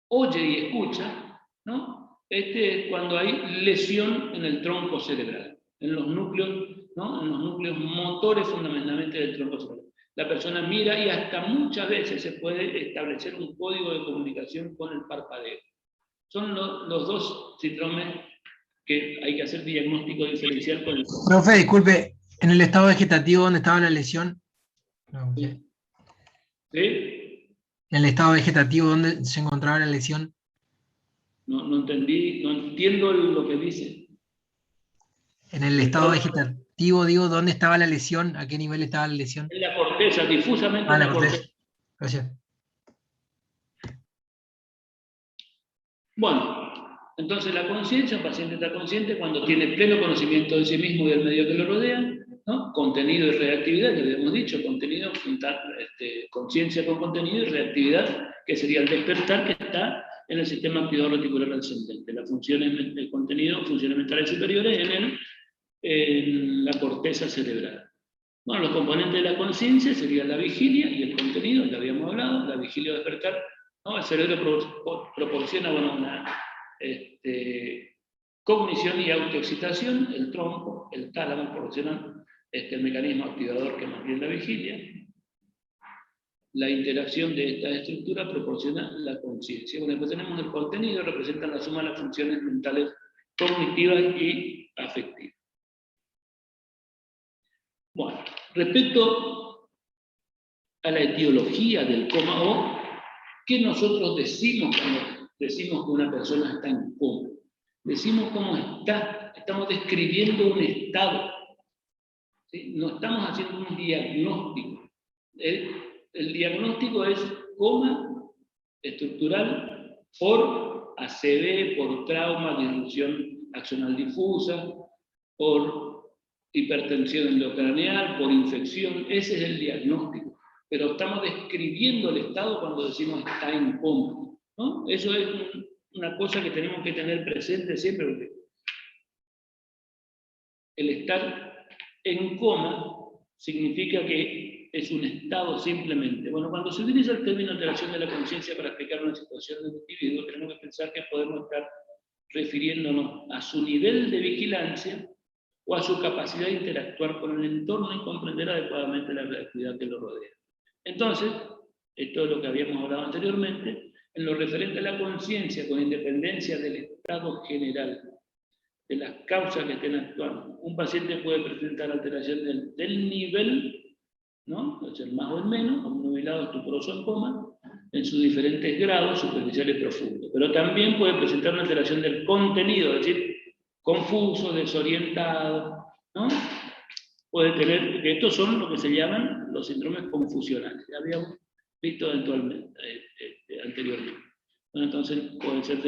oye y escucha, ¿no? Es cuando hay lesión en el tronco cerebral, en los núcleos, ¿no? En los núcleos motores fundamentalmente del tronco cerebral. La persona mira y hasta muchas veces se puede establecer un código de comunicación con el parpadeo. Son los dos síndromes que hay que hacer diagnóstico diferencial con el... Profe, disculpe, en el estado vegetativo, ¿dónde estaba la lesión? ¿Sí? En el estado vegetativo, ¿dónde se encontraba la lesión? No entendí, no entiendo lo que dice. En el estado vegetativo, digo, ¿dónde estaba la lesión? ¿A qué nivel estaba la lesión? En la corteza, difusamente en la corteza. Gracias. Bueno, Entonces la conciencia, un paciente está consciente cuando tiene pleno conocimiento de sí mismo y del medio que lo rodea, ¿no? Contenido y reactividad, que habíamos dicho, contenido, conciencia con contenido y reactividad, que sería el despertar que está en el sistema activador reticular ascendente. Las funciones del contenido, funciones mentales superiores en la corteza cerebral. Bueno, los componentes de la conciencia serían la vigilia y el contenido, ya habíamos hablado, la vigilia o despertar, ¿no? El cerebro proporciona una cognición y autoexcitación, el tronco, el tálamo proporcionan el mecanismo activador que mantiene la vigilia. La interacción de esta estructura proporciona la conciencia. Bueno, después tenemos el contenido, representan la suma de las funciones mentales cognitivas y afectivas. Bueno, respecto a la etiología del coma o, ¿qué nosotros decimos cuando decimos que una persona está en coma? Decimos cómo está, estamos describiendo un estado, ¿sí? No estamos haciendo un diagnóstico. El diagnóstico es coma estructural por ACV, por trauma, disrupción axonal difusa, por hipertensión endocraneal, por infección. Ese es el diagnóstico. Pero estamos describiendo el estado cuando decimos está en coma, ¿no? Eso es una cosa que tenemos que tener presente siempre, porque el estar en coma significa que es un estado simplemente. Bueno, cuando se utiliza el término alteración de la conciencia para explicar una situación de un individuo, tenemos que pensar que podemos estar refiriéndonos a su nivel de vigilancia o a su capacidad de interactuar con el entorno y comprender adecuadamente la realidad que lo rodea. Entonces, esto es lo que habíamos hablado anteriormente, en lo referente a la conciencia, con independencia del estado general, de las causas que estén actuando. Un paciente puede presentar alteración del nivel, ¿no? Es el más o el menos, como nubilado, estuporoso en coma, en sus diferentes grados, superficial y profundo. Pero también puede presentar una alteración del contenido, es decir, confuso, desorientado, ¿no? Puede tener, que estos son lo que se llaman los síndromes confusionales, ya habíamos visto anteriormente. Bueno, entonces puede ser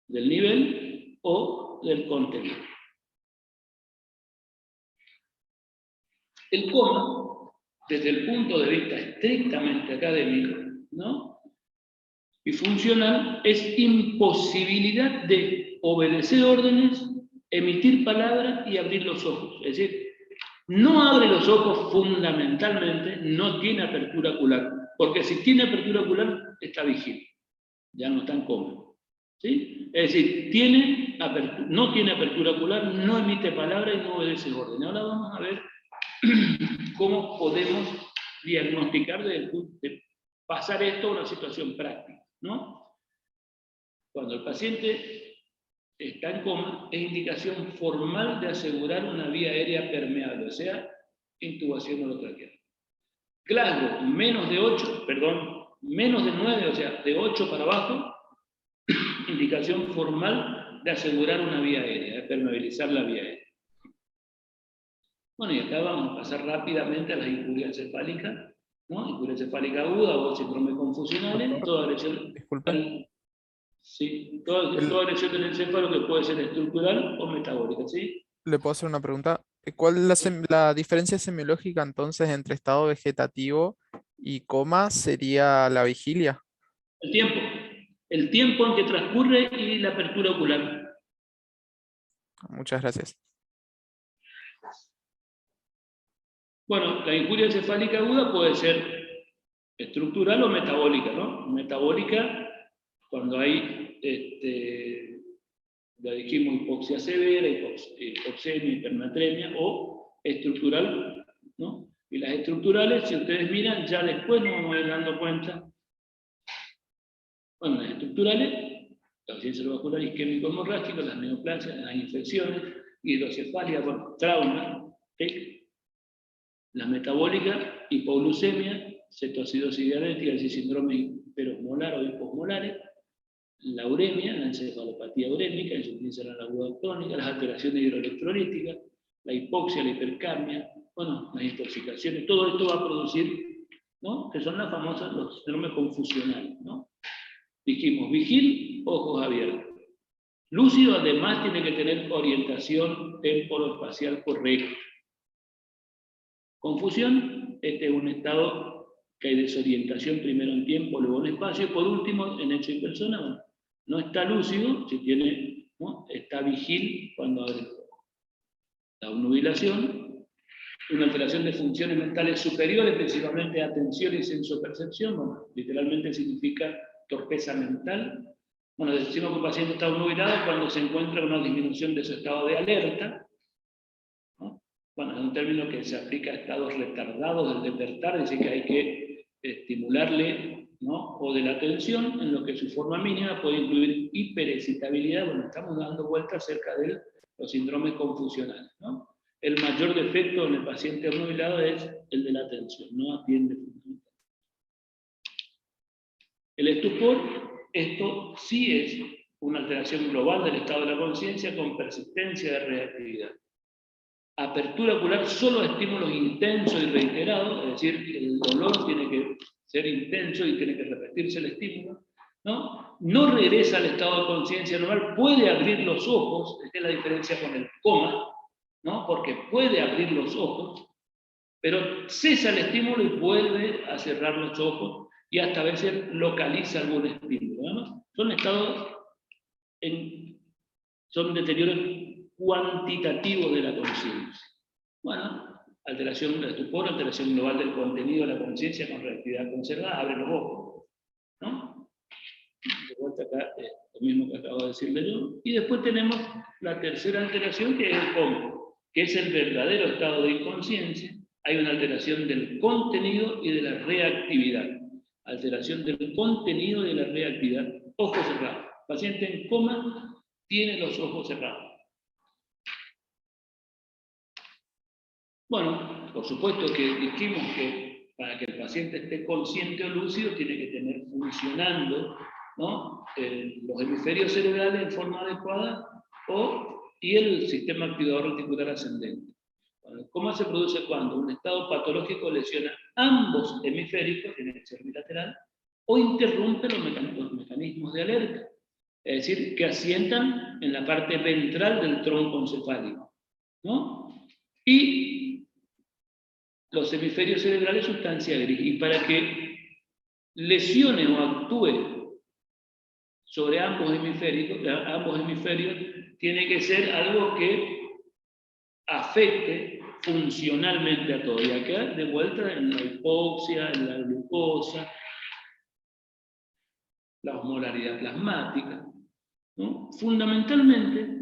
del nivel o del contenido. El coma, desde el punto de vista estrictamente académico, ¿no? Y funcional, es imposibilidad de obedecer órdenes, emitir palabras y abrir los ojos. Es decir, no abre los ojos fundamentalmente, no tiene apertura ocular, porque si tiene apertura ocular, está vigilante, ya no está en coma. ¿Sí? Es decir, no tiene apertura ocular, no emite palabra y no obedece orden. Ahora vamos a ver cómo podemos diagnosticar de pasar esto a una situación práctica, ¿no? Cuando el paciente está en coma, es indicación formal de asegurar una vía aérea permeable, o sea, intubación orotraqueal. Glasgow, menos de 9, o sea, de 8 para abajo, indicación formal de asegurar una vía aérea, de permeabilizar la vía aérea. Bueno, y acá vamos a pasar rápidamente a las injurias encefálicas, ¿no? Injuria encefálica aguda o síndrome confusional, toda lesión. Disculpe. Sí, toda lesión del encéfalo que puede ser estructural o metabólica, ¿sí? ¿Le puedo hacer una pregunta? ¿Cuál es la diferencia semiológica entonces entre estado vegetativo y coma sería la vigilia? El tiempo en que transcurre y la apertura ocular. Muchas gracias. Bueno, la injuria encefálica aguda puede ser estructural o metabólica, ¿no? Metabólica, cuando hay, ya dijimos, hipoxia severa, hipoxemia, hipernatremia, o estructural, ¿no? Y las estructurales, si ustedes miran, ya después nos vamos a ir dando cuenta. Bueno, las estructurales, la ausencia cerebrovascular isquémico hemorrágico, las neoplasias, las infecciones, hidrocefalia, bueno, trauma, ¿sí? La metabólica, hipoglucemia, cetoacidosis diabética, es decir, síndrome hiperosmolar o hiposmolares, la uremia, la encefalopatía urémica, la insuficiencia renal aguda crónica, las alteraciones hidroelectrolíticas, la hipoxia, la hipercapnia, bueno, las intoxicaciones, todo esto va a producir, ¿no? Que son las famosas, los síndromes confusionales, ¿no? Dijimos, vigil, ojos abiertos. Lúcido además tiene que tener orientación temporoespacial correcta. Confusión, este es un estado que hay desorientación primero en tiempo, luego en espacio, y por último en hecho y persona, bueno, no está lúcido, si tiene, ¿no? Está vigil cuando abre el ojo. La obnubilación, una alteración de funciones mentales superiores, principalmente atención y sensopercepción, bueno, literalmente significa torpeza mental. Bueno, decimos que un paciente está obnubilado cuando se encuentra una disminución de su estado de alerta, ¿no? Bueno, es un término que se aplica a estados retardados del despertar, dice que hay que estimularle, ¿no? O de la atención, en lo que su forma mínima puede incluir hiperexcitabilidad. Bueno, estamos dando vueltas acerca de los síndromes confusionales, ¿no? El mayor defecto en el paciente obnubilado es el de la atención, no atiende fundamentalmente. El estupor, esto sí es una alteración global del estado de la conciencia con persistencia de reactividad. Apertura ocular solo a estímulos intensos y reiterados, es decir, el dolor tiene que ser intenso y tiene que repetirse el estímulo, ¿no? No regresa al estado de conciencia normal, puede abrir los ojos, esta es la diferencia con el coma, ¿no? Porque puede abrir los ojos, pero cesa el estímulo y vuelve a cerrar los ojos y hasta a veces localiza algún estímulo. Además, son estados, son deterioros cuantitativos de la conciencia. Bueno, alteración del estupor, alteración global del contenido de la conciencia con reactividad conservada, abre los ojos, ¿no? De vuelta acá, lo mismo que acabo de decirle yo. Y después tenemos la tercera alteración, que es el coma, que es el verdadero estado de inconsciencia. Hay una alteración del contenido y de la reactividad. Alteración del contenido y de la reactividad. Ojos cerrados. Paciente en coma tiene los ojos cerrados. Bueno, por supuesto que dijimos que para que el paciente esté consciente o lúcido tiene que tener funcionando, ¿no? Los hemisferios cerebrales en forma adecuada y el sistema activador reticular ascendente. Bueno, ¿cómo se produce cuando un estado patológico lesiona ambos hemisféricos, tiene que ser bilateral, o interrumpe los mecanismos de alerta? Es decir, que asientan en la parte ventral del tronco encefálico, ¿no? Y los hemisferios cerebrales, sustancia gris. Y para que lesione o actúe sobre ambos hemisferios tiene que ser algo que afecte funcionalmente a todo. Y acá, de vuelta, en la hipoxia, en la glucosa, la osmolaridad plasmática, ¿no? Fundamentalmente,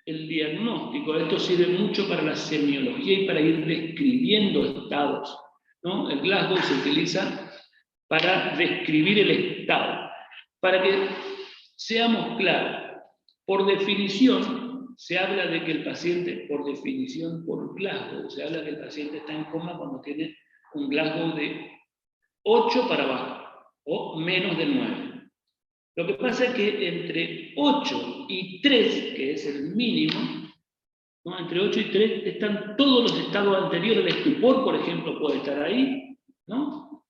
el diagnóstico, esto sirve mucho para la semiología y para ir describiendo estados, ¿no? El Glasgow se utiliza para describir el estado. Para que seamos claros, por definición, se habla de que el paciente, por definición, por Glasgow, se habla que el paciente está en coma cuando tiene un Glasgow de 8 para abajo, o menos de 9. Lo que pasa es que entre 8 y 3, que es el mínimo, ¿no? Entre 8 y 3 están todos los estados anteriores. El estupor, por ejemplo, puede estar ahí, ¿no?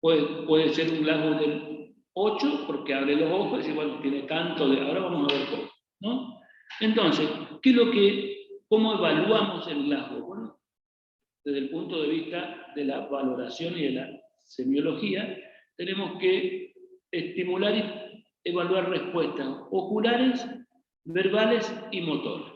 Puede ser un Glasgow del 8, porque abre los ojos y dice, bueno, tiene tanto de... Ahora vamos a ver cómo, ¿no? Entonces, ¿cómo evaluamos el Glasgow? Bueno, desde el punto de vista de la valoración y de la semiología, tenemos que estimular y evaluar respuestas oculares, verbales y motoras.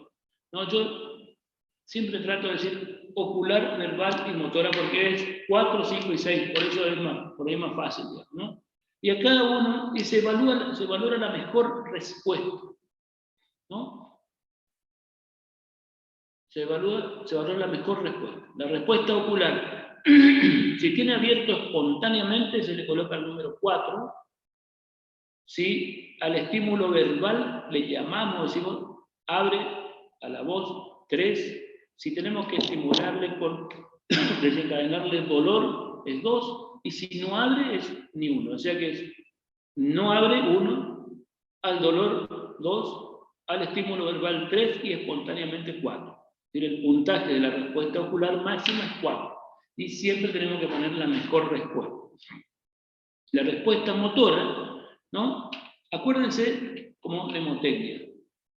¿No? Yo siempre trato de decir ocular, verbal y motora porque es 4, 5 y 6, por eso es por ahí más fácil, ¿no? Y a cada uno se valora la mejor respuesta, ¿no? Se valora la mejor respuesta. La respuesta ocular, si tiene abierto espontáneamente, se le coloca el número 4. Si al estímulo verbal le llamamos, decimos, abre a la voz 3. Si tenemos que estimularle con desencadenarle dolor, es 2. Y si no abre, es ni 1. O sea que es no abre 1, al dolor 2, al estímulo verbal 3 y espontáneamente 4. El puntaje de la respuesta ocular máxima es 4. Y siempre tenemos que poner la mejor respuesta. La respuesta motora, ¿no? Acuérdense como mnemotecnia.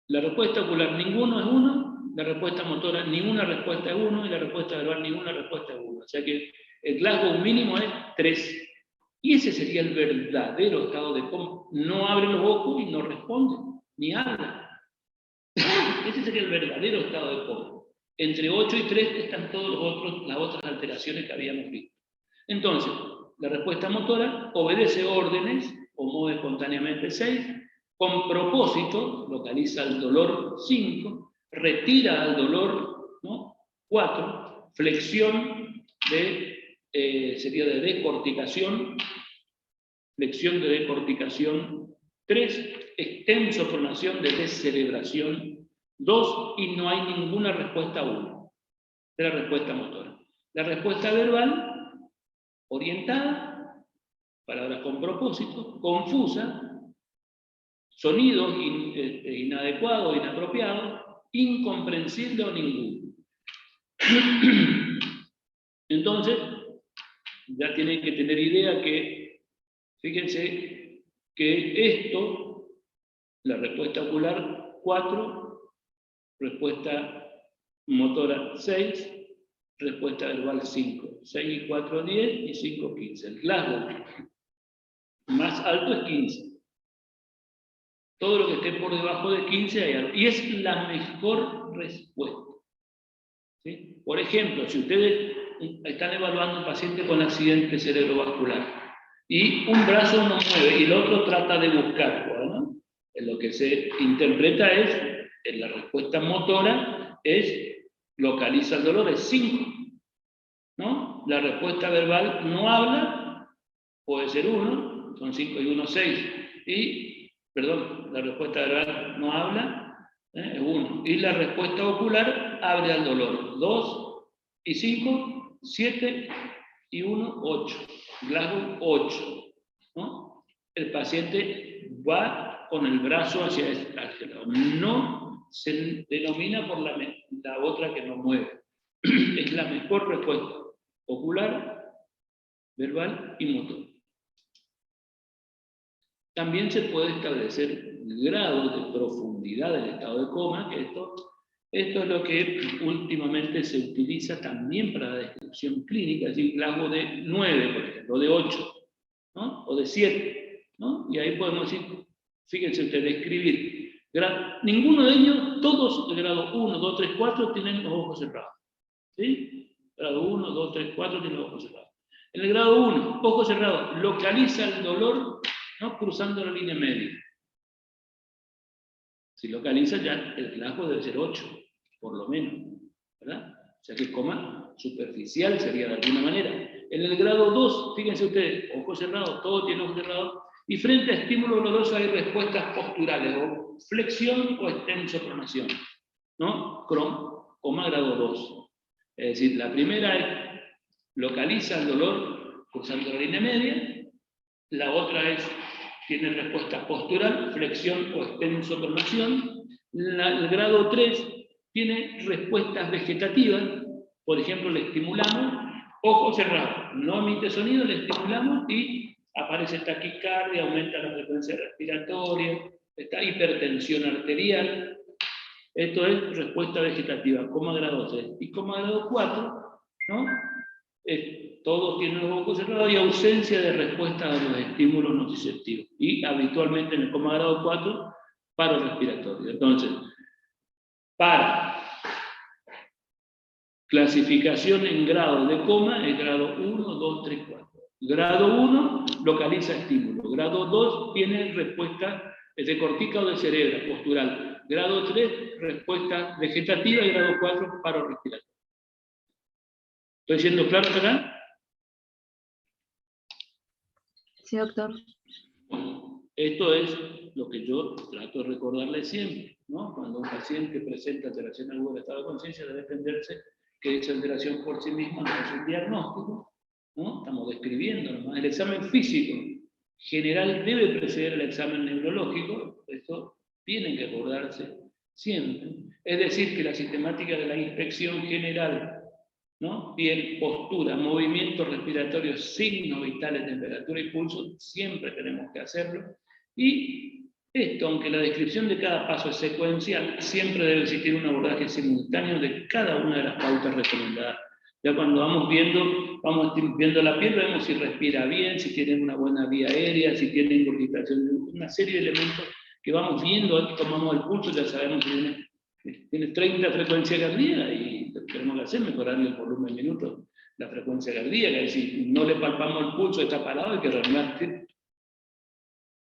La respuesta ocular, ninguno es 1, la respuesta motora, ninguna respuesta es 1, y la respuesta verbal, ninguna respuesta es 1. O sea que el Glasgow mínimo es 3. Y ese sería el verdadero estado de coma. No abre los ojos y no responde, ni habla. Ese sería el verdadero estado de coma. Entre 8 y 3 están todas las otras alteraciones que habíamos visto. Entonces, la respuesta motora obedece órdenes o mueve espontáneamente 6, con propósito localiza el dolor 5, retira al dolor, ¿no? 4, flexión sería de decorticación, flexión de decorticación 3, extensopronación de descerebración 2, y no hay ninguna respuesta 1 de la respuesta motora. La respuesta verbal, orientada, palabras con propósito, confusa, sonidos inadecuados, inapropiados, incomprensible o ninguno. Entonces, ya tienen que tener idea que, fíjense, que esto, la respuesta ocular 4, respuesta motora 6, respuesta verbal 5. 6 y 4, 10 y 5, 15. El Glasgow más alto es 15. Todo lo que esté por debajo de 15 hay algo. Y es la mejor respuesta. ¿Sí? Por ejemplo, si ustedes están evaluando a un paciente con accidente cerebrovascular y un brazo no mueve y el otro trata de buscar, ¿no? Lo que se interpreta es, en la respuesta motora, es localiza el dolor, es 5. ¿No? La respuesta verbal no habla, puede ser 1, son 5 y 1, 6. Y, perdón, la respuesta verbal no habla, es 1. Y la respuesta ocular abre al dolor, 2 y 5, 7 y 1, 8. Glasgow 8. ¿No? El paciente va con el brazo hacia el lado. No se denomina por la otra que no mueve. Es la mejor respuesta. Ocular, verbal y motor. También se puede establecer grados de profundidad del estado de coma, que esto es lo que últimamente se utiliza también para la descripción clínica, es decir, Glasgow de 9, por ejemplo, o de 8, ¿no? O de 7, ¿no? Y ahí podemos decir, fíjense ustedes, describir. Ninguno de ellos, todos de grado 1, 2, 3, 4, tienen los ojos cerrados. ¿Sí? Grado 1, 2, 3, 4, tiene los ojos cerrados. En el grado 1, ojos cerrados, localiza el dolor, ¿no? Cruzando la línea media. Si localiza, ya el Glasgow debe ser 8, por lo menos, ¿verdad? O sea que el coma superficial sería de alguna manera. En el grado 2, fíjense ustedes, ojos cerrados, todo tiene ojos cerrados, y frente a estímulo doloroso hay respuestas posturales, o flexión o extensopronación, ¿no? Coma grado 2. Es decir, la primera es localiza el dolor cruzando la línea media, la otra es tiene respuesta postural, flexión o extensopronación, el grado 3 tiene respuestas vegetativas, por ejemplo, le estimulamos, ojo cerrado, no emite sonido, le estimulamos y aparece taquicardia, aumenta la frecuencia respiratoria, está hipertensión arterial. Esto es respuesta vegetativa, coma grado 3. Y coma grado 4, ¿no? Todos tienen los ojos cerrados y ausencia de respuesta a los estímulos nociceptivos. Y habitualmente en el coma grado 4, paro respiratorio. Entonces, para clasificación en grado de coma es grado 1, 2, 3, 4. Grado 1 localiza estímulo. Grado 2 tiene respuesta de cortica o de cerebro, postural. Grado 3, respuesta vegetativa, y grado 4, paro respiratorio. ¿Estoy siendo claro acá? Sí, doctor. Bueno, esto es lo que yo trato de recordarle siempre, ¿no? Cuando un paciente presenta alteración aguda del estado de conciencia, debe entenderse que esa alteración por sí misma no es un diagnóstico, ¿no? Estamos describiendo nomás. El examen físico general debe preceder el examen neurológico, eso tienen que acordarse siempre. Es decir, que la sistemática de la inspección general, ¿no? Piel, postura, movimientos respiratorios, signos vitales, temperatura y pulso, siempre tenemos que hacerlo. Y esto, aunque la descripción de cada paso es secuencial, siempre debe existir un abordaje simultáneo de cada una de las pautas recomendadas. Ya cuando vamos viendo la piel, vemos si respira bien, si tiene una buena vía aérea, si tiene ingurgitación, una serie de elementos que vamos viendo, tomamos el pulso, ya sabemos que tiene 30 frecuencias cardíacas y lo que tenemos que hacer es mejorarle el volumen en minutos, la frecuencia cardíaca, es decir, no le palpamos el pulso, está parado y que realmente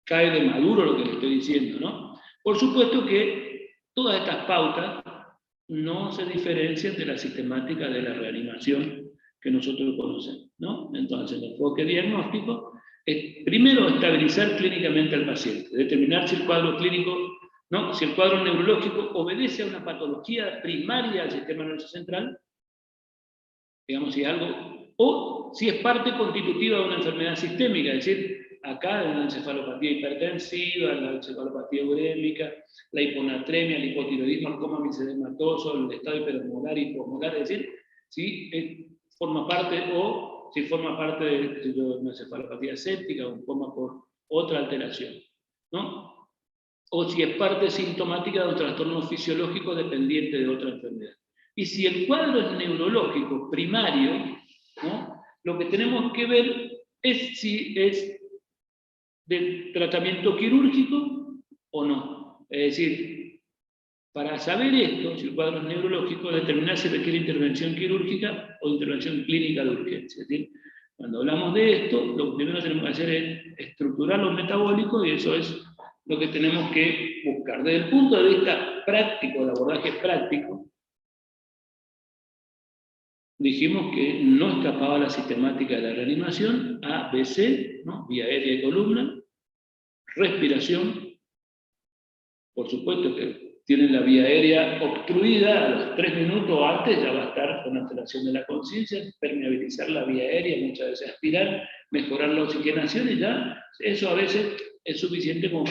cae de maduro lo que le estoy diciendo, ¿no? Por supuesto que todas estas pautas no se diferencian de la sistemática de la reanimación que nosotros conocemos, ¿no? Entonces, el enfoque diagnóstico es, primero, estabilizar clínicamente al paciente, determinar si el cuadro clínico, ¿no? Si el cuadro neurológico obedece a una patología primaria del sistema nervioso central, digamos, si es algo, o si es parte constitutiva de una enfermedad sistémica, es decir, acá en la encefalopatía hipertensiva, la encefalopatía urémica, la hiponatremia, el hipotiroidismo, el coma misedematoso, el estado hiperosmolar y hipoosmolar, es decir, si forma parte o si forma parte de una encefalopatía séptica o un coma por otra alteración, ¿no? O si es parte sintomática de un trastorno fisiológico dependiente de otra enfermedad. Y si el cuadro es neurológico primario, ¿no? Lo que tenemos que ver es si es del tratamiento quirúrgico o no. Es decir, para saber esto, si el cuadro es neurológico, determinar si requiere intervención quirúrgica o intervención clínica de urgencia. Es decir, cuando hablamos de esto, lo primero que tenemos que hacer es estructurar los metabólicos y eso es lo que tenemos que buscar. Desde el punto de vista práctico, de abordaje práctico, dijimos que no escapaba la sistemática de la reanimación, A, B, C, ¿no? Vía aérea y columna, respiración, por supuesto que tiene la vía aérea obstruida, a los 3 minutos antes ya va a estar con alteración de la conciencia, permeabilizar la vía aérea, muchas veces aspirar, mejorar la oxigenación y ya, eso a veces es suficiente como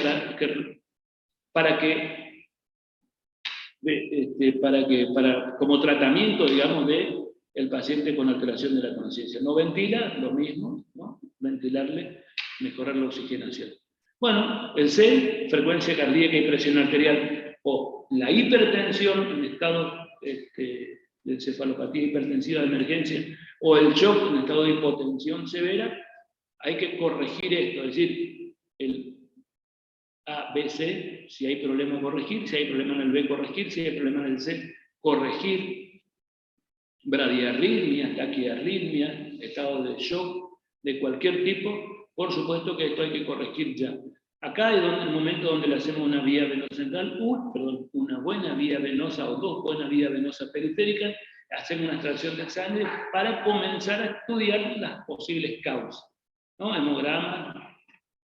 como tratamiento, digamos, de el paciente con alteración de la conciencia. No ventila, lo mismo, ¿no? Ventilarle, mejorar la oxigenación. Bueno, el C, frecuencia cardíaca y presión arterial, o la hipertensión en estado de encefalopatía hipertensiva de emergencia, o el shock en estado de hipotensión severa, hay que corregir esto, es decir, el A, B, C, si hay problema corregir, si hay problema en el B corregir, si hay problema en el C corregir, bradiarritmia, taquiarritmia, estado de shock de cualquier tipo, por supuesto que esto hay que corregir ya. Acá es el momento donde le hacemos una vía venosa central, una buena vía venosa o dos buenas vías venosas periféricas, hacemos una extracción de sangre para comenzar a estudiar las posibles causas, ¿no? Hemograma,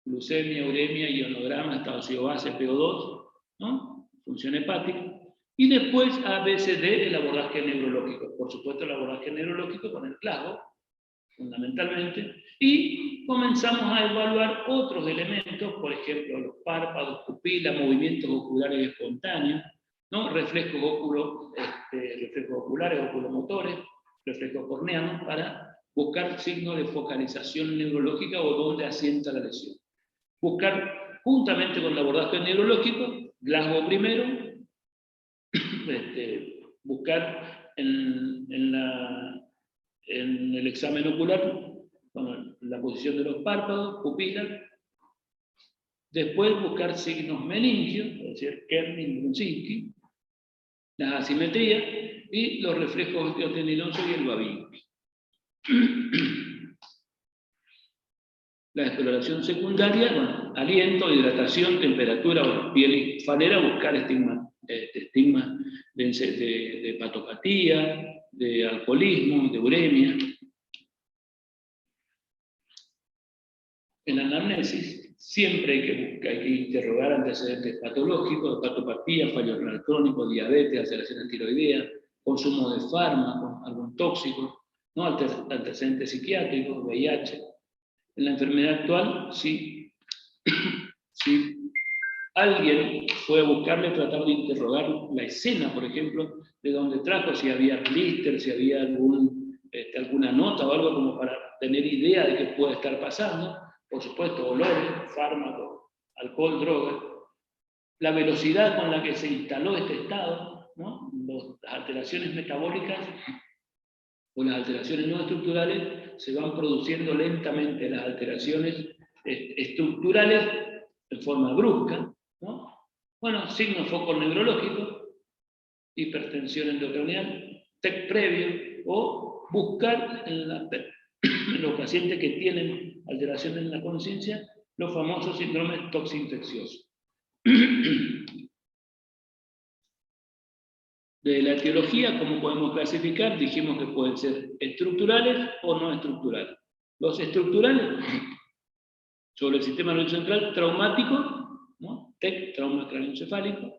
glucemia, uremia, ionograma, estado ácido base, PO2, ¿no? Función hepática. Y después ABCD, el abordaje neurológico. Por supuesto, el abordaje neurológico con el Glasgow, fundamentalmente. Y comenzamos a evaluar otros elementos, por ejemplo, los párpados, pupilas, movimientos oculares espontáneos, ¿no? Reflejos oculares, oculomotores, reflejos corneanos, para buscar signos de focalización neurológica o dónde asienta la lesión. Buscar, juntamente con el abordaje neurológico, Glasgow primero, buscar en el examen ocular, bueno, la posición de los párpados, pupilas, después buscar signos meningios, es decir, Kerning-Brunzinski, las asimetrías y los reflejos osteotendinosos y el babín. La exploración secundaria, bueno, aliento, hidratación, temperatura, bueno, piel fanera, buscar estigmas de hepatopatía, de alcoholismo, de uremia. En la anamnesis siempre hay que interrogar antecedentes patológicos, hepatopatía, fallo renal crónico, diabetes, alteración tiroidea, consumo de fármacos, algún tóxico, ¿no? Antecedentes psiquiátricos, VIH. En la enfermedad actual, si alguien fue a buscarle, tratar de interrogar la escena, por ejemplo, de dónde trajo, si había blister, si había algún alguna nota o algo como para tener idea de qué puede estar pasando. Por supuesto, olores, fármacos, alcohol, drogas. La velocidad con la que se instaló este estado, ¿no? Las alteraciones metabólicas o las alteraciones no estructurales se van produciendo lentamente, las alteraciones estructurales en forma brusca, ¿no? Bueno, signos focos neurológicos, hipertensión endocrinal, TEC previo, o buscar en los pacientes que tienen alteraciones en la conciencia los famosos síndromes toxinfecciosos. De la etiología, ¿cómo podemos clasificar? Dijimos que pueden ser estructurales o no estructurales. Los estructurales, sobre el sistema nervioso central, traumático, ¿no? TEC, trauma craneoencefálico,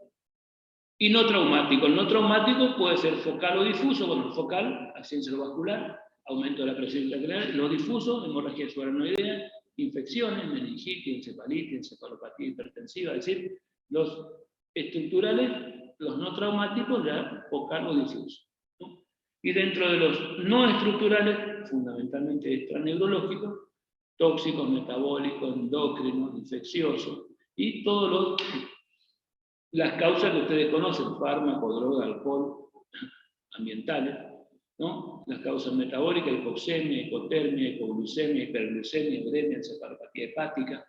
y no traumático. El no traumático puede ser focal o difuso, bueno, focal, accidente cerebrovascular, aumento de la presión intracraneal, los difusos, hemorragia subarachnoidea, infecciones, meningitis, encefalitis, encefalopatía hipertensiva, es decir, los estructurales, los no traumáticos, ya focal o difuso, ¿no? Y dentro de los no estructurales, fundamentalmente extraneurológicos, tóxicos, metabólicos, endocrinos, infecciosos, y todos las causas que ustedes conocen, fármaco, droga, alcohol, ambientales, ¿no? Las causas metabólicas, hipoxemia, hipotermia, hipoglucemia, hiperglucemia, uremia, encefalopatía hepática,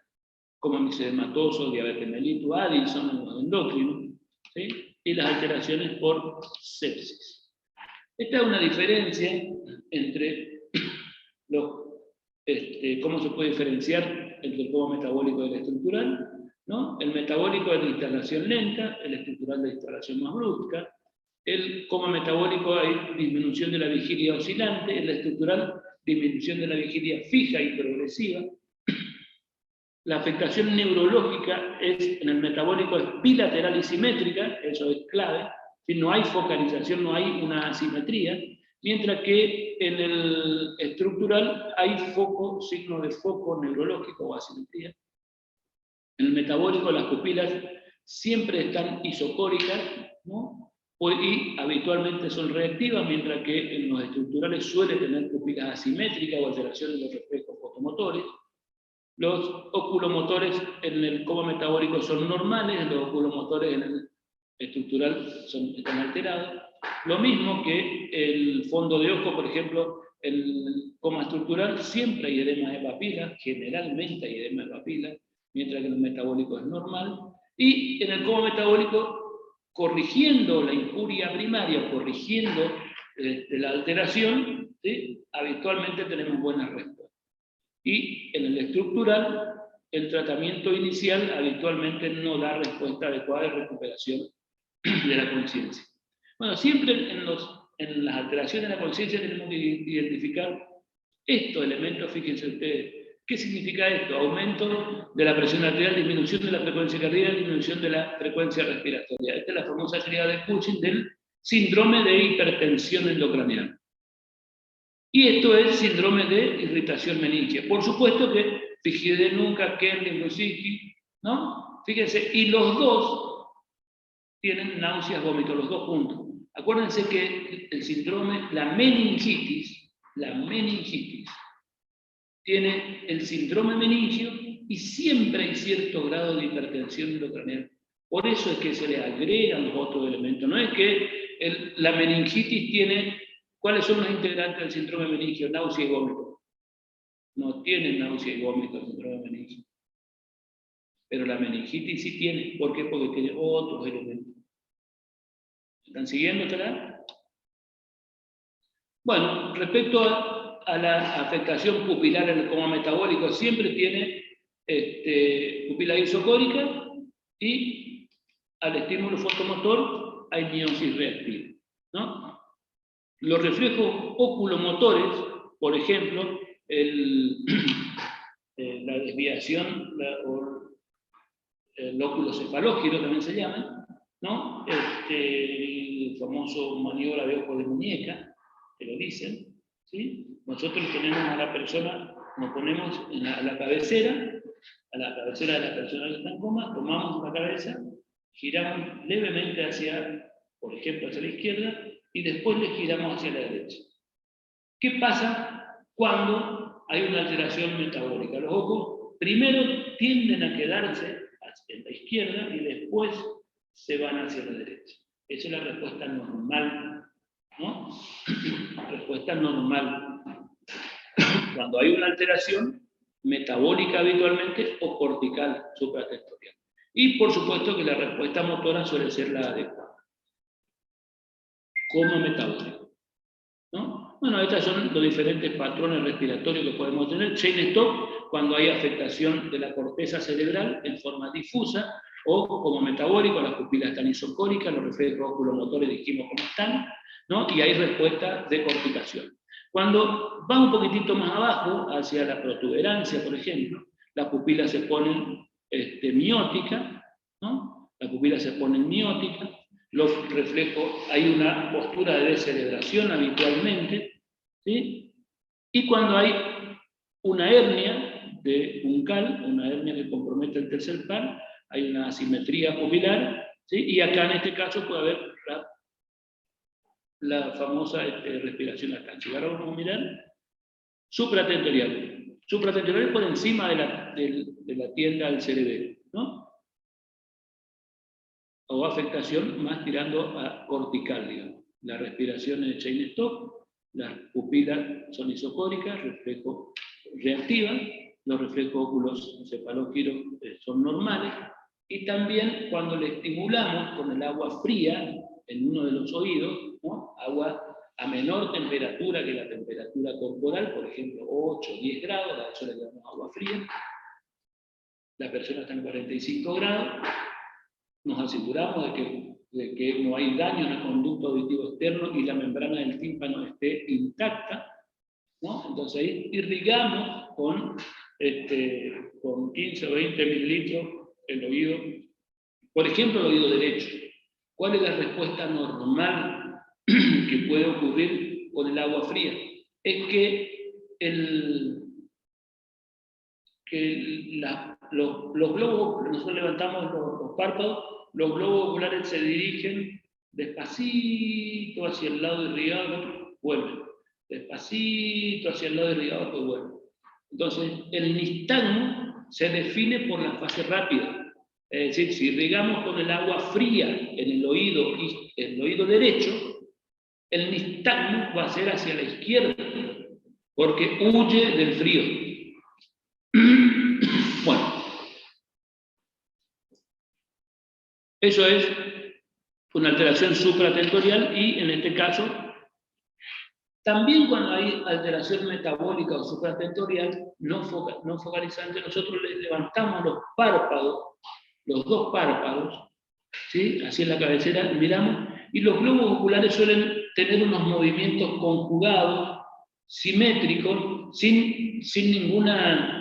coma mixedematoso, diabetes mellitus, Addison, endocrino, ¿sí? Y las alteraciones por sepsis. Esta es una diferencia entre cómo se puede diferenciar entre el coma metabólico y el estructural, ¿no? El metabólico es de instalación lenta, el estructural de instalación más brusca. El coma metabólico hay disminución de la vigilia oscilante, el estructural disminución de la vigilia fija y progresiva. La afectación neurológica en el metabólico es bilateral y simétrica, eso es clave, no hay focalización, no hay una asimetría, mientras que en el estructural hay signo de foco neurológico o asimetría. En el metabólico las pupilas siempre están isocóricas, ¿no? Y habitualmente son reactivas, mientras que en los estructurales suele tener pupilas asimétricas o alteraciones de los reflejos fotomotores. Los oculomotores en el coma metabólico son normales, los oculomotores en el estructural están alterados. Lo mismo que el fondo de ojo, por ejemplo, en el coma estructural siempre hay edema de papila, generalmente hay edema de papila, mientras que en el metabólico es normal. Y en el coma metabólico, corrigiendo la injuria primaria, corrigiendo la alteración, ¿sí? Habitualmente tenemos buenas respuestas. Y en el estructural, el tratamiento inicial habitualmente no da respuesta adecuada de recuperación de la conciencia. Bueno, siempre en las alteraciones de la conciencia tenemos que identificar estos elementos, fíjense ustedes. ¿Qué significa esto? Aumento de la presión arterial, disminución de la frecuencia cardíaca, disminución de la frecuencia respiratoria. Esta es la famosa tríada de Cushing del síndrome de hipertensión endocranial. Y esto es síndrome de irritación meningia. Por supuesto que Pigidenunca, Kerlin, Lusicki, ¿no? Fíjense, y los dos tienen náuseas, vómitos, los dos juntos. Acuérdense que el síndrome, la meningitis, tiene el síndrome meningio y siempre hay cierto grado de hipertensión endocranial. Por eso es que se le agregan los otros elementos. No es que la meningitis tiene... ¿Cuáles son los integrantes del síndrome meningio? Náusea y vómito. No tiene náusea y vómito el síndrome meningio. Pero la meningitis sí tiene. ¿Por qué? Porque tiene otros elementos. ¿Están siguiendo, verdad? Bueno, respecto a la afectación pupilar en el coma metabólico, siempre tiene pupila isocórica y al estímulo fotomotor hay miosis reactiva, ¿no? Los reflejos oculomotores, por ejemplo, la desviación o el oculocefalógiro también se llama, ¿no? El famoso maniobra de ojo de muñeca, que lo dicen, ¿sí? Nosotros tenemos a la persona, nos ponemos a la cabecera de la persona que está en coma, tomamos la cabeza, giramos levemente hacia, por ejemplo, hacia la izquierda, y después le giramos hacia la derecha. ¿Qué pasa cuando hay una alteración metabólica? Los ojos primero tienden a quedarse en la izquierda y después se van hacia la derecha. Esa es la respuesta normal, ¿no? Respuesta normal. Cuando hay una alteración metabólica habitualmente o cortical supratentorial. Y por supuesto que la respuesta motora suele ser la adecuada. Como metabólico, ¿no? Bueno, estos son los diferentes patrones respiratorios que podemos tener. Chain stop, cuando hay afectación de la corteza cerebral en forma difusa, o como metabólico, las pupilas están isocóricas, los reflejos oculomotores dijimos cómo están, ¿no? Y hay respuesta de corticación. Cuando va un poquitito más abajo, hacia la protuberancia, por ejemplo, las pupilas se ponen mióticas, ¿no? Las pupilas se ponen mióticas, los reflejos, hay una postura de descerebración habitualmente, ¿sí? Y cuando hay una hernia de uncal, una hernia que compromete el tercer par, hay una asimetría pupilar, ¿sí? Y acá en este caso puede haber la famosa respiración laxante. Ahora vamos a mirar supratentorial. Supratentorial por encima de la tienda del cerebelo, ¿no? O afectación más tirando a cortical, digamos. La respiración es chain stop, las pupilas son isocóricas, reflejo reactiva, los reflejos óculos cefalóquiros son normales, y también cuando le estimulamos con el agua fría en uno de los oídos, ¿no? Agua a menor temperatura que la temperatura corporal, por ejemplo 8 o 10 grados, a eso le llamamos agua fría, la persona está en 45 grados, nos aseguramos de que no hay daño en el conducto auditivo externo y la membrana del tímpano esté intacta, ¿no? Entonces ahí irrigamos con 15 o 20 mililitros el oído, por ejemplo el oído derecho. ¿Cuál es la respuesta normal que puede ocurrir con el agua fría? Es que los globos, nosotros levantamos los párpados, los globos oculares se dirigen despacito hacia el lado irrigado, vuelven. Despacito hacia el lado irrigado, pues vuelven. Entonces, el nistagmo se define por la fase rápida. Es decir, si irrigamos con el agua fría en el oído derecho, el nistagmo va a ser hacia la izquierda, porque huye del frío. Bueno, eso es una alteración supratentorial y en este caso, también cuando hay alteración metabólica o supratentorial no focalizante, nosotros le levantamos los párpados, los dos párpados, ¿sí? Así en la cabecera, miramos, y los globos oculares suelen tener unos movimientos conjugados, simétricos, sin ninguna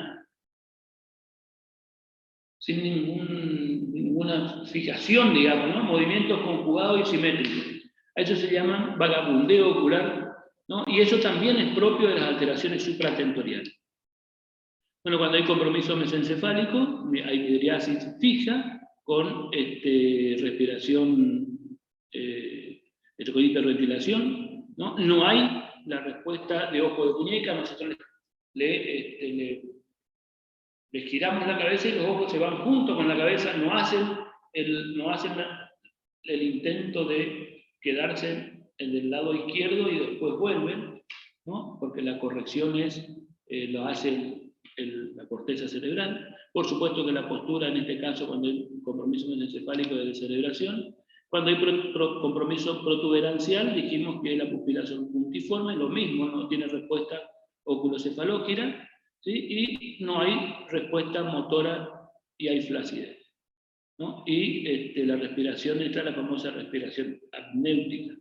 fijación, digamos, ¿no? Movimientos conjugados y simétricos. A eso se llaman vagabundeo ocular, ¿no? Y eso también es propio de las alteraciones supratentoriales. Bueno, cuando hay compromiso mesencefálico, hay midriasis fija con respiración, con hiperventilación, ¿no? No hay la respuesta de ojo de muñeca, nosotros le giramos la cabeza y los ojos se van junto con la cabeza, no hacen el intento de quedarse en el lado izquierdo y después vuelven, ¿no? Porque la corrección lo hace la corteza cerebral. Por supuesto que la postura, en este caso, cuando hay compromiso mesencefálico de descerebración, cuando hay compromiso protuberancial, dijimos que la pupila son puntiformes, lo mismo, no tiene respuesta oculocefalóquira, ¿sí? Y no hay respuesta motora y hay flacidez, ¿no? Y la respiración, esta es la famosa respiración apnéutica.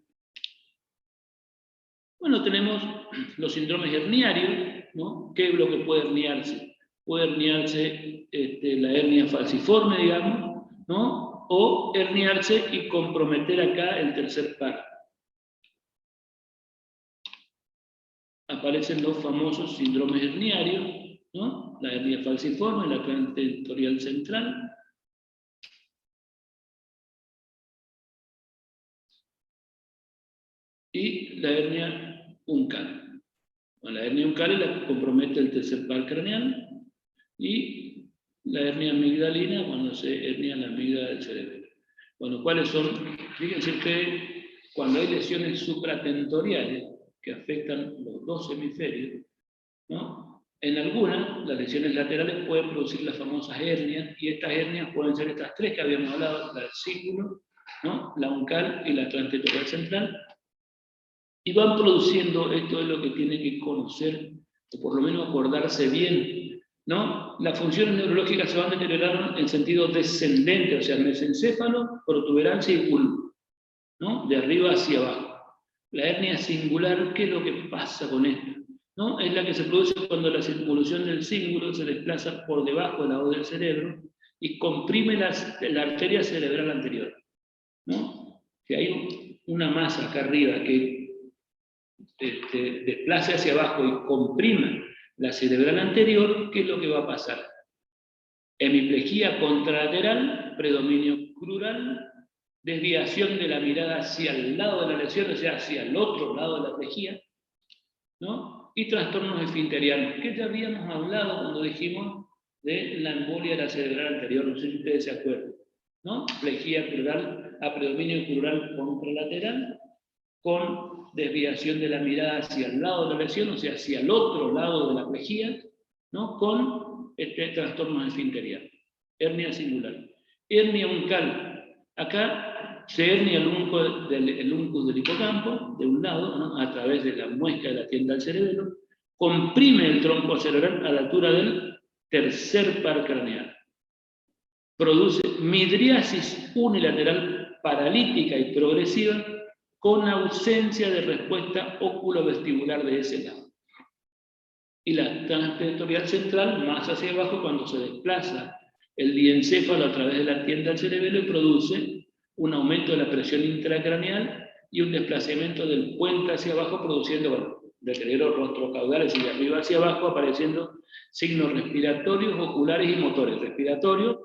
Bueno, tenemos los síndromes herniarios, ¿no? ¿Qué es lo que puede herniarse? Puede herniarse la hernia falciforme, digamos, ¿no? O herniarse y comprometer acá el tercer par. Aparecen los famosos síndromes herniarios, ¿no? La hernia falciforme, la tentorial central. Y la hernia uncal. Bueno, la hernia uncal es la que compromete el tercer par craneal, y la hernia amigdalina cuando se hernia la amígdala del cerebro. Bueno, ¿cuáles son? Fíjense ustedes, cuando hay lesiones supratentoriales que afectan los dos hemisferios, ¿no? En algunas, las lesiones laterales pueden producir las famosas hernias, y estas hernias pueden ser estas tres que habíamos hablado, la del cíngulo, ¿no? La uncal y la transtentorial central, y van produciendo, esto es lo que tiene que conocer, o por lo menos acordarse bien, ¿no? Las funciones neurológicas se van deteriorando en sentido descendente, o sea, mesencéfalo, protuberancia y bulbo, ¿no? De arriba hacia abajo. La hernia singular, ¿qué es lo que pasa con esto? ¿No? Es la que se produce cuando la circulación del cíngulo se desplaza por debajo de la voz del cerebro y comprime la arteria cerebral anterior, ¿no? Que hay una masa acá arriba que desplace hacia abajo y comprima la cerebral anterior, ¿qué es lo que va a pasar? Hemiplejía contralateral, predominio crural, desviación de la mirada hacia el lado de la lesión, o sea, hacia el otro lado de la plejía, ¿no? Y trastornos esfinterianos, que ya habíamos hablado cuando dijimos de la embolia de la cerebral anterior, no sé si ustedes se acuerdan, ¿no? Plejía crural, a predominio crural contralateral, con desviación de la mirada hacia el lado de la lesión, o sea, hacia el otro lado de la plejía, ¿no? Con trastornos esfinterianos. Hernia singular. Hernia uncal. Acá se hernia el uncus del hipocampo, de un lado, ¿no? A través de la muesca de la tienda del cerebelo, comprime el tronco cerebral a la altura del tercer par craneal. Produce midriasis unilateral paralítica y progresiva, con ausencia de respuesta óculo-vestibular de ese lado. Y la transtentorial central, más hacia abajo, cuando se desplaza el diencéfalo a través de la tienda del cerebelo y produce un aumento de la presión intracraneal y un desplazamiento del puente hacia abajo, produciendo, bueno, deterioro rostrocaudales y de arriba hacia abajo, apareciendo signos respiratorios, oculares y motores. Respiratorios,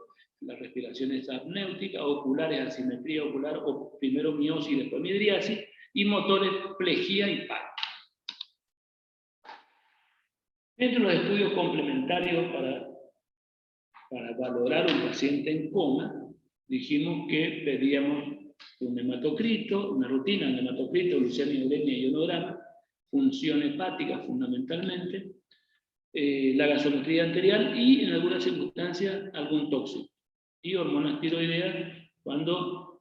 la respiración es apnéutica, oculares, asimetría ocular, o primero miosis y después midriasis, y motores, plejía y paro. Entre los estudios complementarios para valorar un paciente en coma, dijimos que pedíamos un hematocrito, una rutina de hematocrito, glucemia, uremia y ionograma, función hepática fundamentalmente, la gasometría arterial y en algunas circunstancias algún tóxico, y hormonas tiroideas cuando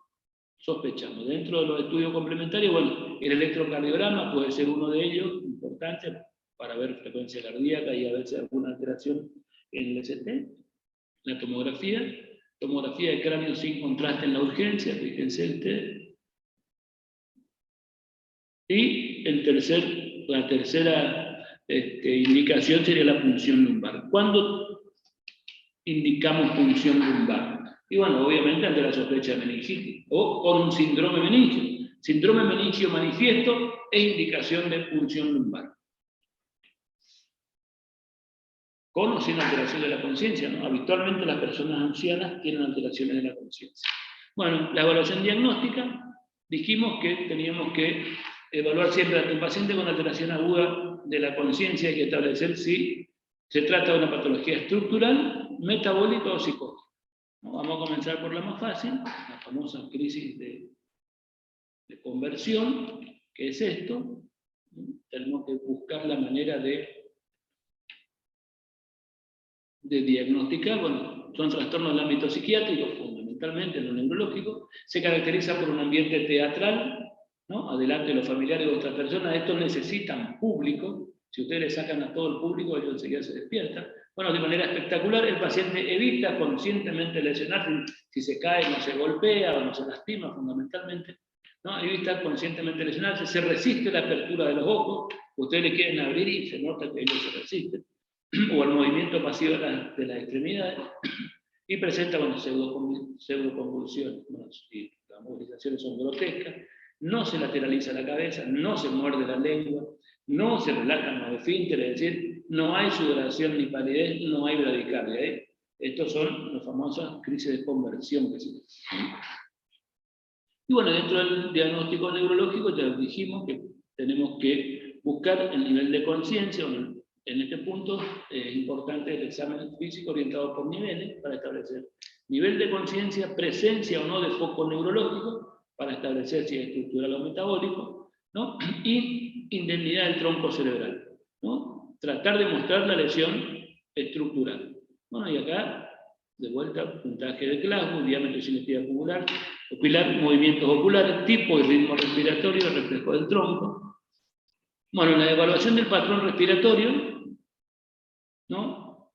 sospechamos. Dentro de los estudios complementarios, bueno, el electrocardiograma puede ser uno de ellos, importante para ver frecuencia cardíaca y a ver si hay alguna alteración en el ST. La tomografía de cráneo sin contraste en la urgencia, fíjense ustedes. Y la tercera indicación sería la punción lumbar. ¿Cuándo indicamos punción lumbar? Y bueno, obviamente ante la sospecha de meningitis o con un síndrome meningio. Síndrome meningio manifiesto e indicación de punción lumbar. Con o sin alteración de la conciencia, ¿no? Habitualmente las personas ancianas tienen alteraciones de la conciencia. Bueno, la evaluación diagnóstica, dijimos que teníamos que evaluar siempre a un paciente con alteración aguda de la conciencia, hay que establecer si se trata de una patología estructural, metabólica o psicótica. Vamos a comenzar por la más fácil, la famosa crisis de conversión, que es esto. Tenemos que buscar la manera de diagnosticar. Bueno, son trastornos del ámbito psiquiátrico, fundamentalmente en lo neurológico, se caracteriza por un ambiente teatral, ¿no? Adelante los familiares de otras personas, estos necesitan público, si ustedes le sacan a todo el público, ellos enseguida se despiertan. Bueno, de manera espectacular, el paciente evita conscientemente lesionarse, si se cae no se golpea o no se lastima fundamentalmente, ¿no? Evita conscientemente lesionarse, se resiste la apertura de los ojos, ustedes le quieren abrir y se nota que ellos se resisten, o el movimiento pasivo de las extremidades, y presenta pseudoconvulsiones. Bueno, las movilizaciones son grotescas, no se lateraliza la cabeza, no se muerde la lengua, no se relajan los esfínteres, es decir, no hay sudoración ni palidez, no hay bradicardia. Estos son las famosas crisis de conversión que se llaman. Y bueno, dentro del diagnóstico neurológico ya dijimos que tenemos que buscar el nivel de conciencia. En este punto es importante el examen físico orientado por niveles para establecer nivel de conciencia, presencia o no de foco neurológico, para establecer si es estructural o metabólico, ¿no? Y indemnidad del tronco cerebral, ¿no? Tratar de mostrar la lesión estructural. Bueno, y acá, de vuelta, puntaje de Glasgow, diámetro y simetría ocular, movimientos oculares, tipo y ritmo respiratorio, reflejo del tronco. Bueno, la evaluación del patrón respiratorio, ¿no?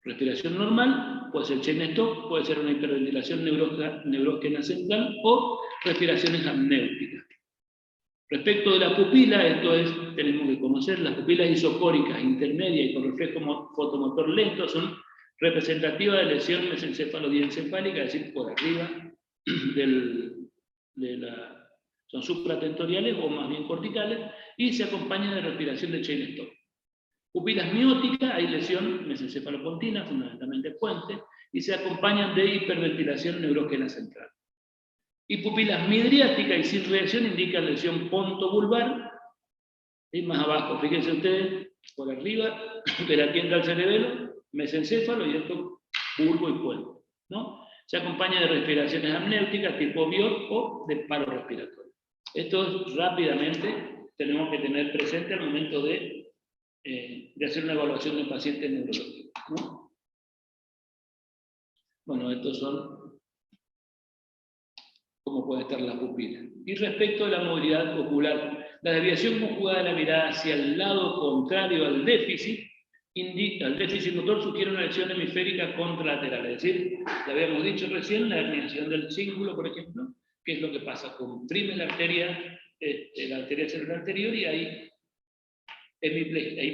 Respiración normal, puede ser chain stop, puede ser una hiperventilación neurógena central o respiraciones apnéuticas. Respecto de la pupila, esto es, tenemos que conocer, las pupilas isocóricas, intermedias y con reflejo fotomotor lento son representativas de lesión mesencefalodiencepálica, es decir, por arriba son supratentoriales o más bien corticales, y se acompañan de respiración de chain stop. Pupilas mióticas, hay lesión mesencefalopontina, fundamentalmente puente, y se acompañan de hiperventilación neurógena central. Y pupilas midriáticas y sin reacción indican lesión pontovulvar, y más abajo, fíjense ustedes, por arriba, de la tienda al cerebelo, mesencéfalo y esto bulbo y puente, ¿no? Se acompaña de respiraciones apnéuticas tipo BIOT o de paro respiratorio. Esto rápidamente tenemos que tener presente al momento de hacer una evaluación de pacientes neurológicos, ¿no? Bueno, estos son cómo puede estar la pupila. Y respecto a la movilidad ocular, la desviación conjugada de la mirada hacia el lado contrario al déficit motor sugiere una lesión hemisférica contralateral, es decir, ya habíamos dicho recién, la herniación del cíngulo, por ejemplo, que es lo que pasa, comprime la arteria cerebral anterior y hay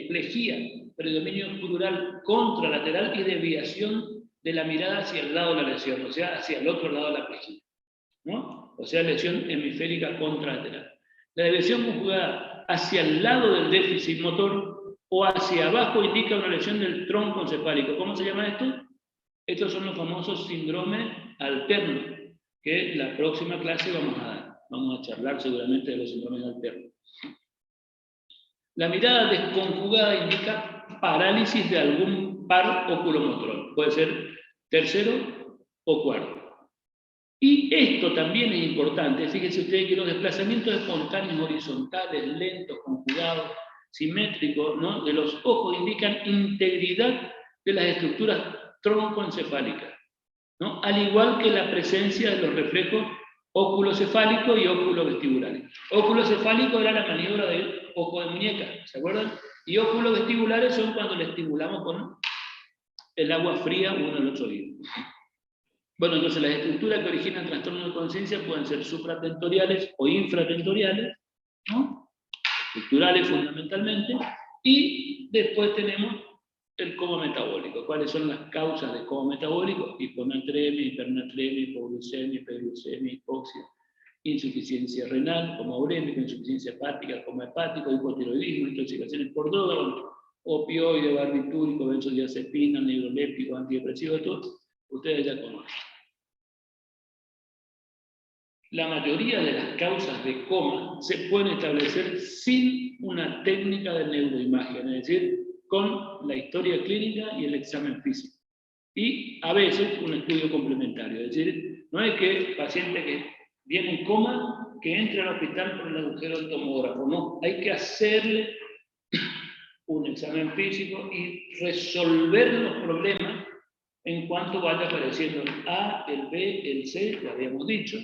plejía, predominio plural contralateral y desviación de la mirada hacia el lado de la lesión, o sea, hacia el otro lado de la plejía, ¿no? O sea, lesión hemisférica contralateral. La desviación conjugada hacia el lado del déficit motor o hacia abajo indica una lesión del tronco encefálico. ¿Cómo se llama esto? Estos son los famosos síndromes alternos, que la próxima clase vamos a dar. Vamos a charlar seguramente de los síndromes alternos. La mirada desconjugada indica parálisis de algún par oculomotor. Puede ser tercero o cuarto. Y esto también es importante. Fíjense ustedes que los desplazamientos espontáneos horizontales, lentos, conjugados, simétricos, ¿no?, de los ojos indican integridad de las estructuras troncoencefálicas, ¿no?, al igual que la presencia de los reflejos óculocefálicos y óculovestibulares. Óculocefálico era la maniobra del ojo de muñeca, ¿se acuerdan? Y óculovestibulares son cuando le estimulamos con el agua fría uno en el otro oído. Bueno, entonces las estructuras que originan trastornos de conciencia pueden ser supratentoriales o infratentoriales, ¿no?, estructurales fundamentalmente, y después tenemos el coma metabólico. ¿Cuáles son las causas del coma metabólico? Hiponatremia, hipernatremia, hipoglucemia, hiperglucemia, hipoxia, insuficiencia renal, coma urémico, insuficiencia hepática, coma hepático, hipotiroidismo, intoxicaciones por droga, opioide, barbitúrico, benzodiazepina, neuroléptico, antidepresivo, todo ustedes ya conocen. La mayoría de las causas de coma se pueden establecer sin una técnica de neuroimagen, es decir, con la historia clínica y el examen físico. Y a veces un estudio complementario, es decir, no es que el paciente que viene en coma, que entre al hospital por el agujero del tomógrafo, no, hay que hacerle un examen físico y resolver los problemas en cuanto vaya apareciendo el A, el B, el C, ya habíamos dicho,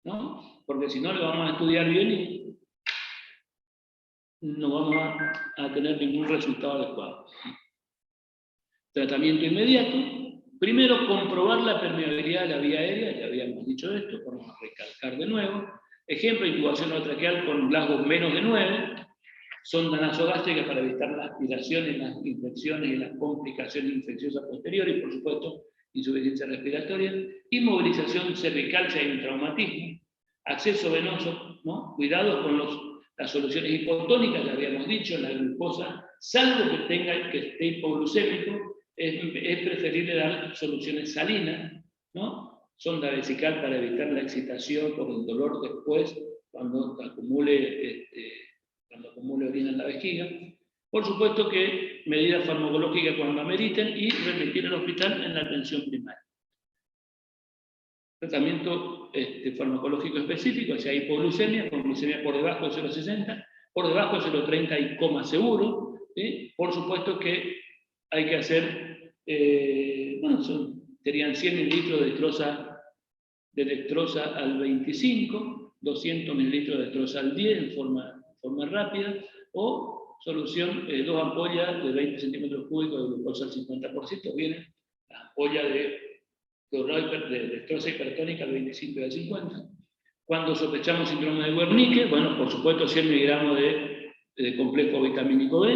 ¿no? Porque si no le vamos a estudiar bien y no vamos a tener ningún resultado adecuado. Tratamiento inmediato. Primero, comprobar la permeabilidad de la vía aérea, ya habíamos dicho esto, vamos a recalcar de nuevo. Ejemplo, intubación orotraqueal con Glasgow menos de 9, sonda nasogástrica para evitar las aspiraciones, las infecciones y las complicaciones infecciosas posteriores, por supuesto, insuficiencia respiratoria, inmovilización cervical si hay un traumatismo, acceso venoso, ¿no? Cuidado con las soluciones hipotónicas, ya habíamos dicho, la glucosa, salvo que esté hipoglucémico, es preferible dar soluciones salinas, ¿no? Sonda vesical para evitar la excitación por el dolor después, cuando acumule cuando acumule orina en la vejiga. Por supuesto que medidas farmacológicas cuando ameriten y remitir al hospital en la atención primaria. Tratamiento farmacológico específico, si hay hipoglucemia, con glucemia por debajo de 0,60, por debajo de 0,30 y coma seguro. ¿Sí? Por supuesto que hay que hacer, serían 100 mililitros de dextrosa al 25, 200 mililitros de dextrosa al 10 en forma rápida, o solución, 2 ampollas de 20 centímetros cúbicos de glucosa al 50%, vienen las ampollas de dextrosa hipertónica al 25 y al 50. Cuando sospechamos síndrome de Wernicke, bueno, por supuesto 100 miligramos de complejo vitamínico B,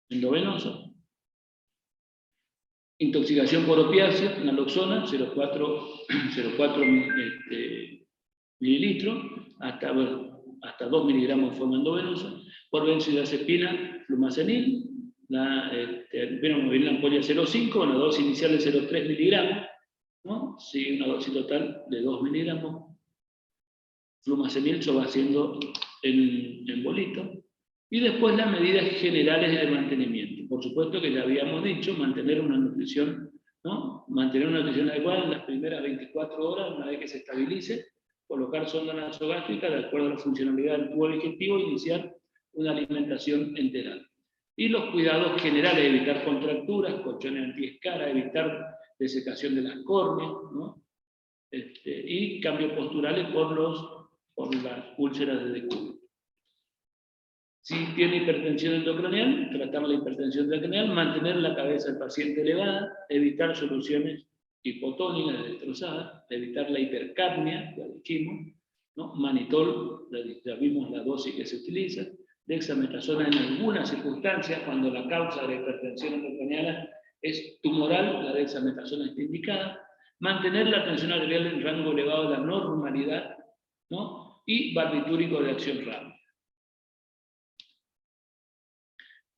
endovenoso. Intoxicación por opiáceo, naloxona, 0,4 mililitros, hasta 2 miligramos de forma endovenosa. Por benzodiazepina, flumazenil, una ampolla 0,5, una dosis inicial de 0,3 miligramos, ¿no? Sí, una dosis total de 2 miligramos. Flumazenil se va haciendo en bolito. Y después las medidas generales de mantenimiento. Por supuesto que ya habíamos dicho, mantener una nutrición, ¿no? Mantener una nutrición adecuada en las primeras 24 horas, una vez que se estabilice, colocar sonda nasogástrica de acuerdo a la funcionalidad del tubo digestivo e iniciar una alimentación enteral. Y los cuidados generales, evitar contracturas, colchones antiescara, evitar desecación de las córneas, ¿no? Y cambios posturales por las úlceras de decúbito. Si tiene hipertensión endocranial, tratar la hipertensión endocranial, mantener la cabeza del paciente elevada, evitar soluciones hipotónicas destrozadas, evitar la hipercapnia, ya dijimos, ¿no? Manitol, ya vimos la dosis que se utiliza, dexametasona en algunas circunstancias, cuando la causa de la hipertensión endocraniana es tumoral, la dexametasona está indicada, mantener la tensión arterial en rango elevado de la normalidad, ¿no? Y barbitúrico de acción rápida.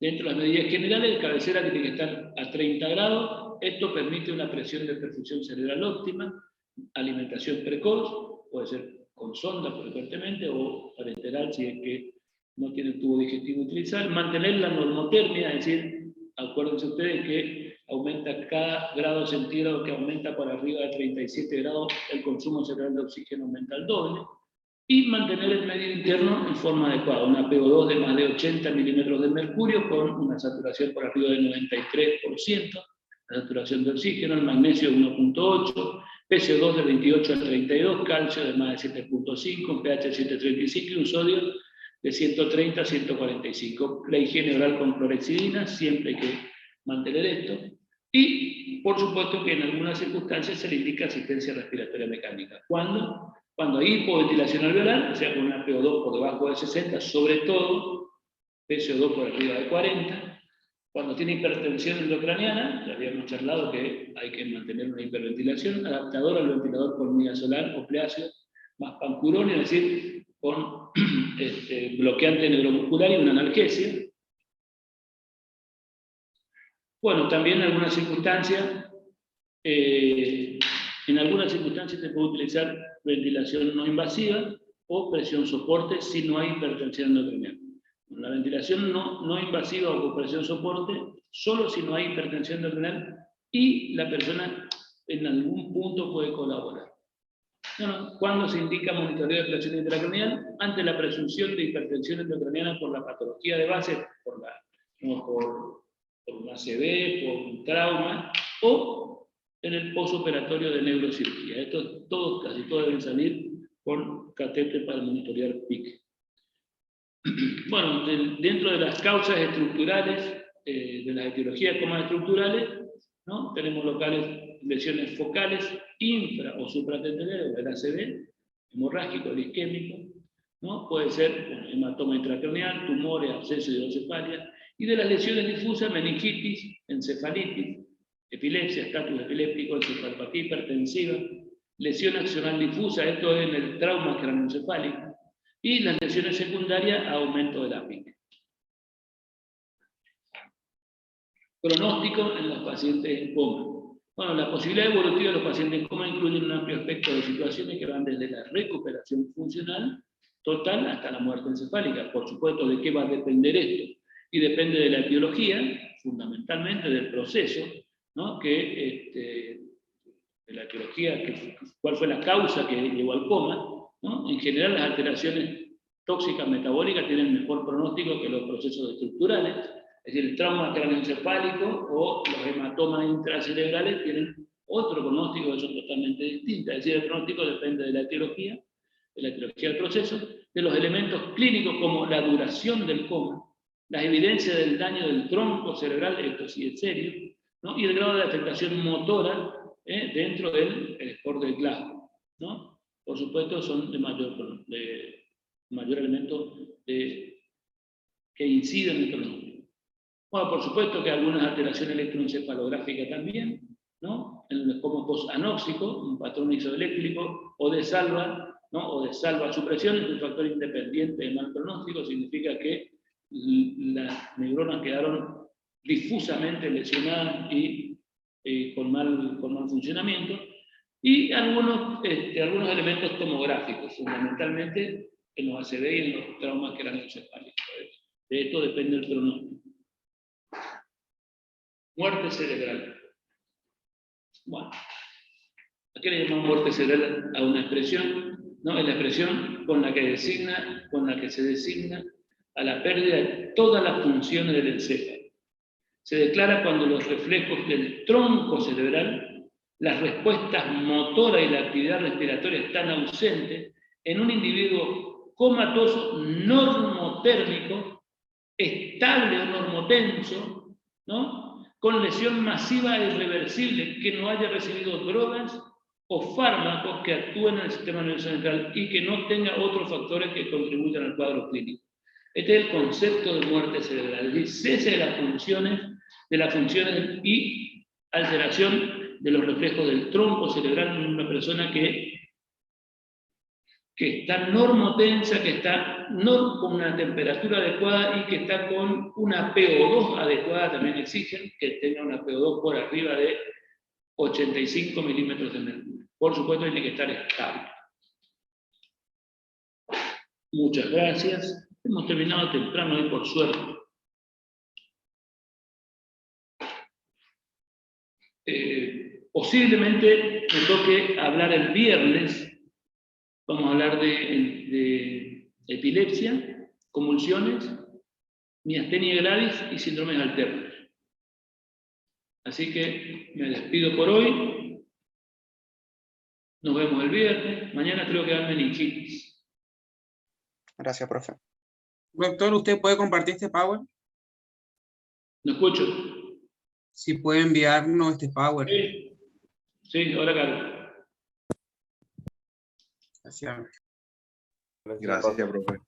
Dentro de las medidas generales, la cabecera tiene que estar a 30 grados, esto permite una presión de perfusión cerebral óptima, alimentación precoz, puede ser con sonda frecuentemente o parenteral si es que no tiene tubo digestivo utilizar, mantener la normotermia, es decir, acuérdense ustedes que aumenta cada grado centígrado que aumenta por arriba de 37 grados, el consumo cerebral de oxígeno aumenta al doble, y mantener el medio interno en forma adecuada, una PO2 de más de 80 milímetros de mercurio con una saturación por arriba del 93%, la saturación de oxígeno, el magnesio de 1.8, PCO2 de 28 a 32, calcio de más de 7.5, un pH de 7.35 y un sodio de 130 a 145. La higiene oral con clorexidina, siempre hay que mantener esto. Y, por supuesto, que en algunas circunstancias se le indica asistencia respiratoria mecánica. ¿Cuándo? Cuando hay hipoventilación alveolar, o sea, con una PO2 por debajo de 60, sobre todo, PCO2 por arriba de 40. Cuando tiene hipertensión endocraniana, ya habíamos charlado que hay que mantener una hiperventilación, adaptador al ventilador por midazolam o pleácido, más pancuronio, es decir, con bloqueante neuromuscular y una analgesia. Bueno, también en algunas circunstancias se puede utilizar ventilación no invasiva o presión soporte si no hay hipertensión endocraniana. La ventilación no invasiva o con presión soporte, solo si no hay hipertensión endocraniana y la persona en algún punto puede colaborar. Bueno, ¿cuándo se indica monitoreo de presión intracraneal? Ante la presunción de hipertensión endocraniana por la patología de base, por un ACV, por un trauma, o en el posoperatorio de neurocirugía. Esto casi todos deben salir con catéter para monitorear PIC. Bueno, dentro de las causas estructurales, de las etiologías comas estructurales, ¿no? Tenemos locales, lesiones focales, infra o supratentoriales, el ACV, hemorrágico, el isquémico, ¿no? Puede ser hematoma intracraneal, tumores, absceso y hidrocefalia, y de las lesiones difusas, meningitis, encefalitis, epilepsia, estatus epiléptico, encefalopatía hipertensiva, lesión axonal difusa, esto es en el trauma craneoencefálico, y las lesiones secundarias, aumento de la PIC. Pronóstico en los pacientes en coma. Bueno, la posibilidad evolutiva de los pacientes en coma incluye un amplio espectro de situaciones que van desde la recuperación funcional total hasta la muerte encefálica. Por supuesto, ¿de qué va a depender esto? Y depende de la etiología, fundamentalmente del proceso, ¿no? De la etiología, cuál fue la causa que llevó al coma, ¿no? En general, las alteraciones tóxicas metabólicas tienen mejor pronóstico que los procesos estructurales, es decir, el trauma craneoencefálico o los hematomas intracerebrales tienen otro pronóstico que son totalmente distintas, es decir, el pronóstico depende de la etiología del proceso, de los elementos clínicos como la duración del coma, las evidencias del daño del tronco cerebral, esto sí es serio, ¿no? Y el grado de afectación motora dentro del score del Glasgow, ¿no? Por supuesto, son de mayor elemento que inciden en el pronóstico. Bueno, por supuesto que algunas alteraciones electroencefalográficas también, ¿no? Como posanóxico, un patrón isoeléctrico, o de salva, ¿no? O de salva supresión, es un factor independiente de mal pronóstico, significa que las neuronas quedaron difusamente lesionadas y con mal funcionamiento, y algunos elementos tomográficos, fundamentalmente en los ACV y en los traumas craneoencefálicos. De esto depende el pronóstico. Muerte cerebral. Bueno, ¿a qué le llamamos muerte cerebral? A una expresión, ¿no? Es la expresión con la que se designa a la pérdida de todas las funciones del encéfalo. Se declara cuando los reflejos del tronco cerebral, las respuestas motoras y la actividad respiratoria están ausentes en un individuo comatoso normotérmico, estable o normotenso, ¿no? Con lesión masiva e irreversible, que no haya recibido drogas o fármacos que actúen en el sistema nervioso central y que no tenga otros factores que contribuyan al cuadro clínico. Este es el concepto de muerte cerebral, es decir, cese de las funciones y alteración de los reflejos del tronco cerebral en una persona que está normotensa, que está con una temperatura adecuada y que está con una PO2 adecuada. También exigen que tenga una PO2 por arriba de 85 milímetros de mercurio. Por supuesto, tiene que estar estable. Muchas gracias. Hemos terminado temprano hoy, por suerte. Posiblemente me toque hablar el viernes. Vamos a hablar de epilepsia, convulsiones, miastenia gravis y síndromes alternos. Así que me despido por hoy. Nos vemos el viernes. Mañana creo que hay meningitis. Gracias, profe. Doctor, ¿usted puede compartir este Power? ¿No escucho? Si puede enviarnos este Power. Sí, ahora claro. Gracias. Gracias, profe.